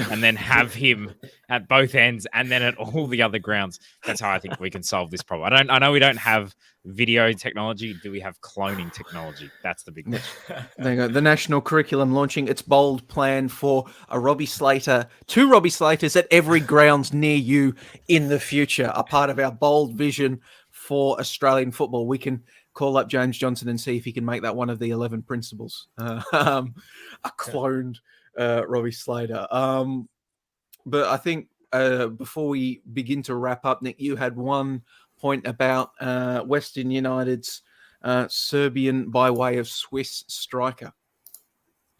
D: and then have him at both ends and then at all the other grounds. That's how I think we can solve this problem. I know we don't have video technology. Do we have cloning technology? That's the big question.
B: There you go. The national curriculum launching its bold plan for a Robbie Slater, 2 Robbie Slaters at every grounds near you in the future, a part of our bold vision for Australian football. We can call up James Johnson and see if he can make that one of the 11 principles. A cloned Robbie Slater. But I think before we begin to wrap up, Nick, you had one point about Western United's Serbian by way of Swiss striker.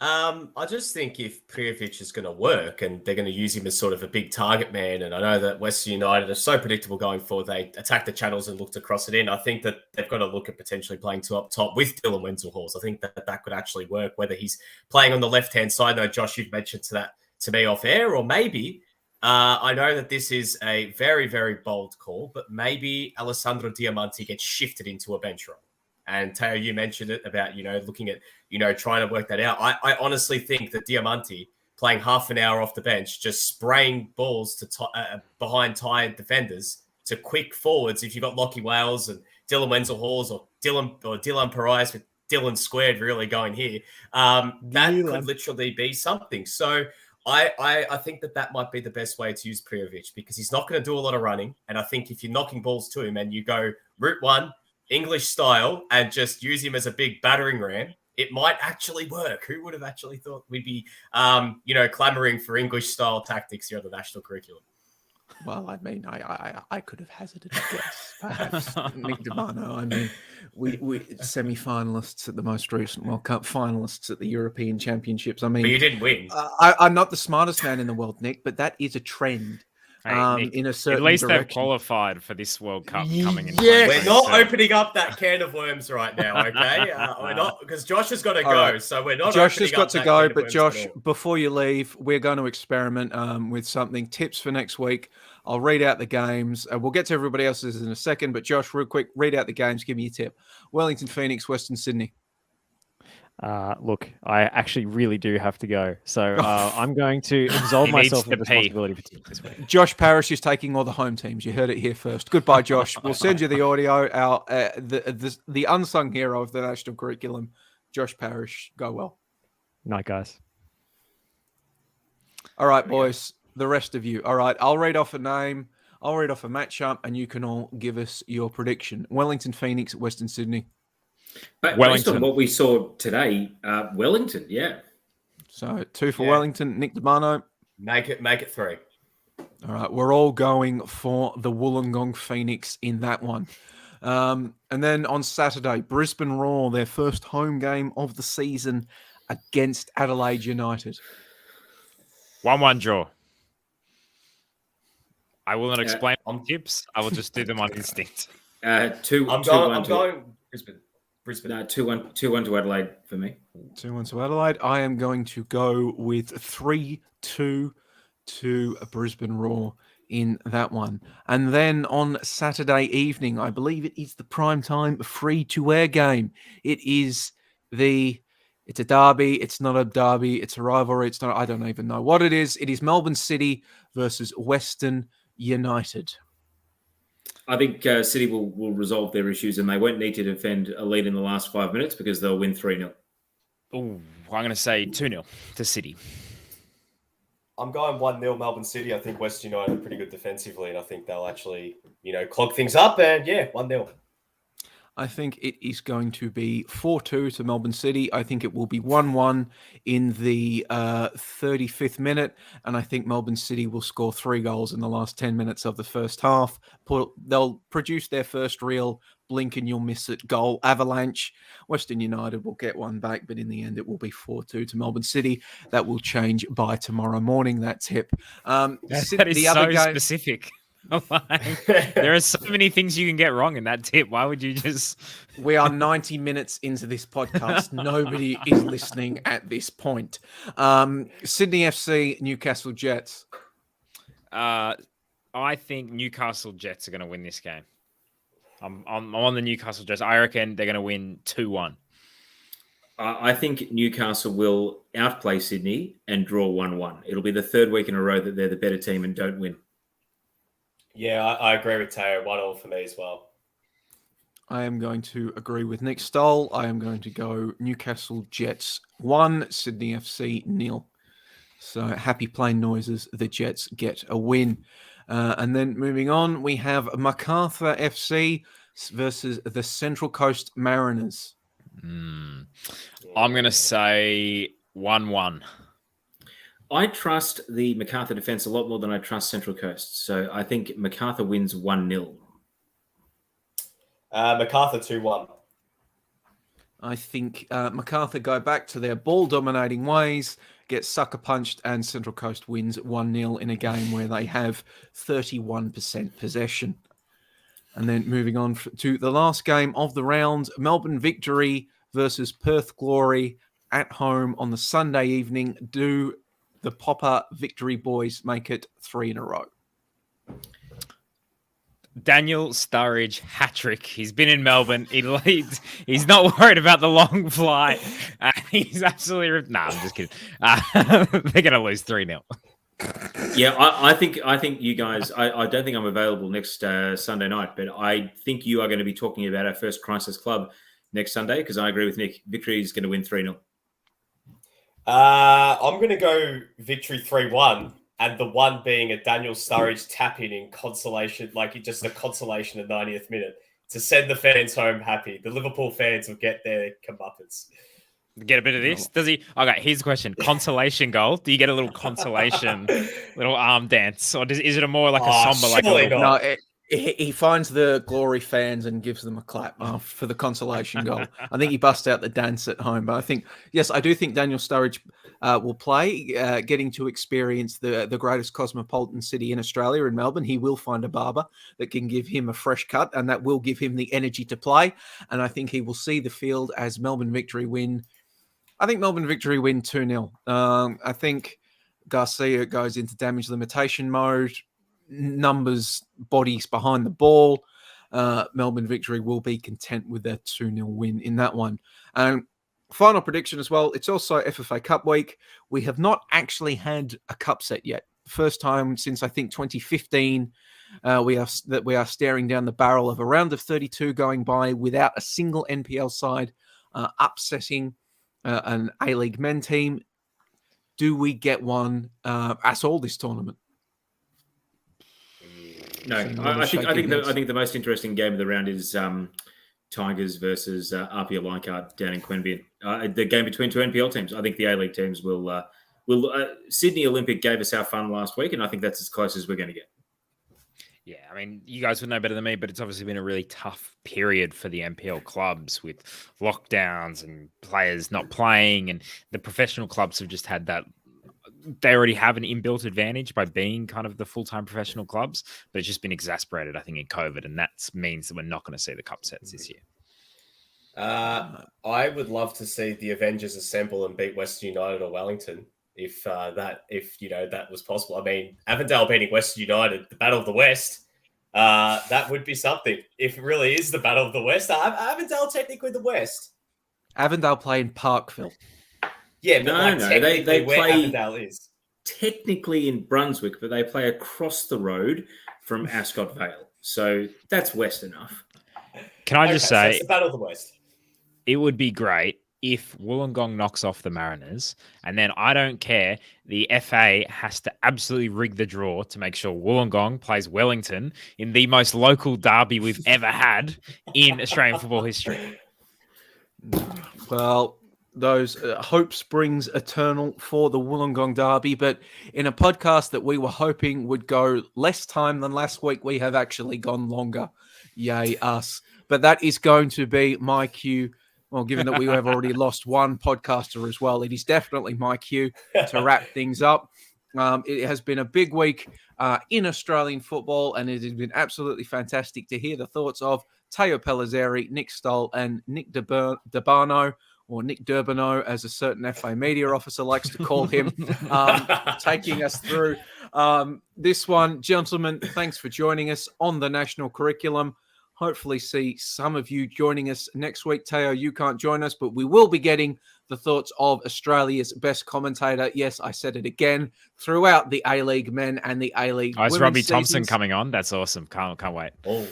E: I just think if Prijovic is going to work and they're going to use him as sort of a big target man, and I know that Western United are so predictable going forward, they attack the channels and look to cross it in. I think that they've got to look at potentially playing 2 up top with Dylan Wenzel-Halls. I think that could actually work, whether he's playing on the left-hand side. I know, Josh, you've mentioned to me off air, or maybe I know that this is a very, very bold call, but maybe Alessandro Diamanti gets shifted into a bench role. And Teo, you mentioned it about, looking at, trying to work that out. I honestly think that Diamanti playing half an hour off the bench, just spraying balls to behind tired defenders to quick forwards. If you've got Lachie Wales and Dylan Wenzel-Halls or Dylan Parias with Dylan squared really going here, that could literally be something. So I think that might be the best way to use Prijovic, because he's not going to do a lot of running. And I think if you're knocking balls to him and you go route 1, English style, and just use him as a big battering ram, it might actually work. Who would have actually thought we'd be, clamoring for English style tactics here on the national curriculum?
B: Well, I mean, I could have hazarded a guess, perhaps. Nick Demano. I mean, we semi-finalists at the most recent World Cup, finalists at the European Championships. I mean,
E: but you didn't win.
B: I'm not the smartest man in the world, Nick, but that is a trend.
D: Nick,
B: in a certain
D: at least
B: direction.
D: They've qualified for this World Cup coming in.
E: Yeah, we're not opening up that can of worms right now, okay? We're not, because Josh has got to go, right. So we're not.
B: Josh has got to go, but Josh, before you leave, we're going to experiment with something. Tips for next week. I'll read out the games. We'll get to everybody else's in a second, but Josh, real quick, read out the games. Give me a tip. Wellington Phoenix, Western Sydney.
A: Look, I actually really do have to go. So I'm going to absolve myself of responsibility for tips this week.
B: Josh Parrish is taking all the home teams. You heard it here first. Goodbye, Josh. We'll send you the audio. The unsung hero of the national curriculum, Josh Parrish. Go well.
A: Night, guys.
B: All right, boys. The rest of you. All right, I'll read off a name. I'll read off a matchup, and you can all give us your prediction. Wellington Phoenix, Western Sydney.
C: But based
D: Wellington.
C: on what we saw today, Wellington, yeah.
B: So 2 for
E: Yeah.
B: Wellington. Nick DeMano.
E: Make it 3.
B: All right, we're all going for the Wollongong Phoenix in that one. And then on Saturday, Brisbane Roar, their first home game of the season against Adelaide United.
D: 1-1 draw. I will not explain
E: I'm-
D: tips. I will just do them on instinct.
C: 2
E: I'm
C: 2-1
E: going Brisbane. Brisbane.
C: No, 2-1 to Adelaide for me.
B: 2-1 to Adelaide. I am going to go with 3-2 to Brisbane Roar in that one. And then on Saturday evening, I believe it is the primetime free-to-air game. It's a derby. It's not a derby. It's a rivalry. I don't even know what it is. It is Melbourne City versus Western United.
C: I think City will resolve their issues and they won't need to defend a lead in the last 5 minutes because they'll win 3-0.
D: Ooh, I'm going to say 2-0 to City.
E: I'm going 1-0 Melbourne City. I think West United are pretty good defensively, and I think they'll actually, clog things up. And 1-0.
B: I think it is going to be 4-2 to Melbourne City. I think it will be 1-1 in the 35th minute. And I think Melbourne City will score 3 goals in the last 10 minutes of the first half. They'll produce their first real blink and you'll miss it goal avalanche. Western United will get one back, but in the end, it will be 4-2 to Melbourne City. That will change by tomorrow morning. That's hip.
D: That is so specific. There are so many things you can get wrong in that tip. Why would you just...
B: We are 90 minutes into this podcast. Nobody is listening at this point. Sydney FC, Newcastle Jets.
D: I think Newcastle Jets are going to win this game. I'm on the Newcastle Jets. I reckon they're going to win 2-1.
C: I think Newcastle will outplay Sydney and draw 1-1. It'll be the third week in a row that they're the better team and don't win.
E: Yeah, I agree with Teo. 1-1 for me as well.
B: I am going to agree with Nick Stoll. I am going to go Newcastle Jets 1, Sydney FC 0. So happy playing noises. The Jets get a win. And then moving on, we have MacArthur FC versus the Central Coast Mariners.
D: I'm going to say 1-1.
C: I trust the MacArthur defence a lot more than I trust Central Coast. So I think MacArthur wins 1-0.
E: MacArthur 2-1.
B: I think MacArthur go back to their ball-dominating ways, get sucker punched, and Central Coast wins 1-0 in a game where they have 31% possession. And then moving on to the last game of the round, Melbourne Victory versus Perth Glory at home on the Sunday evening. Do the Popper Victory boys make it 3 in a row?
D: Daniel Sturridge hat-trick. He's been in Melbourne. He leads. He's not worried about the long flight. He's absolutely... I'm just kidding. They're going to lose 3-0.
C: Yeah, I think you guys... I don't think I'm available next Sunday night, but I think you are going to be talking about our first Crisis Club next Sunday because I agree with Nick. Victory is going to win 3-0.
E: I'm going to go Victory 3-1. And the one being a Daniel Sturridge tap-in in consolation, just a consolation at 90th minute to send the fans home happy. The Liverpool fans will get their comeuppance.
D: Get a bit of this? Does he? Okay, here's the question. Consolation goal. Do you get a little consolation, little arm dance? Or is it more like a somber?
B: No, he finds the Glory fans and gives them a clap for the consolation goal. I think he busts out the dance at home. But I do think Daniel Sturridge will play, getting to experience the greatest cosmopolitan city in Australia, in Melbourne. He will find a barber that can give him a fresh cut, and that will give him the energy to play. And I think he will see the field as Melbourne Victory win. I think Melbourne Victory win 2-0. I think Garcia goes into damage limitation mode. Numbers, bodies behind the ball. Melbourne Victory will be content with their 2-0 win in that one. And final prediction as well, it's also FFA Cup week. We have not actually had a cup set yet. First time since I think 2015, we are staring down the barrel of a round of 32 going by without a single NPL side upsetting an A-League men team. Do we get one at all this tournament?
C: No, I think the most interesting game of the round is Tigers versus RPL Leichhardt down in Queanbeyan. The game between two NPL teams. I think the A-League teams will. Sydney Olympic gave us our fun last week, and I think that's as close as we're going to get.
D: Yeah, I mean, you guys would know better than me, but it's obviously been a really tough period for the NPL clubs with lockdowns and players not playing, and the professional clubs have just had that. They already have an inbuilt advantage by being kind of the full-time professional clubs, but it's just been exacerbated, I think, in COVID, and that means that we're not going to see the cup sets this year.
E: I would love to see the Avengers assemble and beat Western United or Wellington if that was possible. I mean, Avondale beating Western United, the Battle of the West, that would be something. If it really is the Battle of the West, Avondale technically the West.
B: Avondale play in Parkville.
E: Yeah, but
C: they
E: where
C: play
E: Avondale is.
C: Technically in Brunswick, but they play across the road from Ascot Vale. So that's west enough.
D: Can I just
E: So
D: say,
E: it's the Battle of the West.
D: it would be great if Wollongong knocks off the Mariners, and then I don't care. The FA has to absolutely rig the draw to make sure Wollongong plays Wellington in the most local derby we've ever had in Australian football history.
B: Well, those hope springs eternal for the Wollongong Derby, but in a podcast that we were hoping would go less time than last week, we have actually gone longer. Yay, us. But that is going to be my cue. Well, given that we have already lost one podcaster as well, it is definitely my cue to wrap things up. It has been a big week in Australian football, and it has been absolutely fantastic to hear the thoughts of Teo Pellizzeri, Nick Stoll, and Nick Durbano, or Nick Durbano, as a certain FA media officer likes to call him, taking us through this one. Gentlemen, thanks for joining us on the National Curriculum. Hopefully see some of you joining us next week. Teo, you can't join us, but we will be getting the thoughts of Australia's best commentator. Yes, I said it again, throughout the A-League men and the A-League
D: Oh, it's
B: women's
D: Robbie Thompson
B: seasons.
D: coming on. That's awesome. Can't wait.
E: Oh.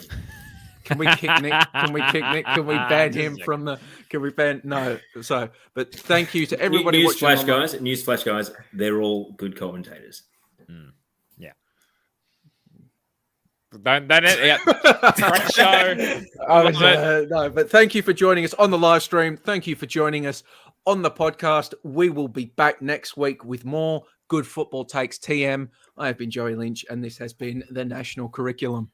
B: Can we kick Nick? Can we kick Nick? Can we ban him from the? Can we ban? No. So, but thank you to everybody watching.
C: Newsflash, guys. They're all good commentators.
D: Yeah. Don't yeah. Great show.
B: No, but thank you for joining us on the live stream. Thank you for joining us on the podcast. We will be back next week with more Good Football Takes TM. I have been Joey Lynch, and this has been the National Curriculum.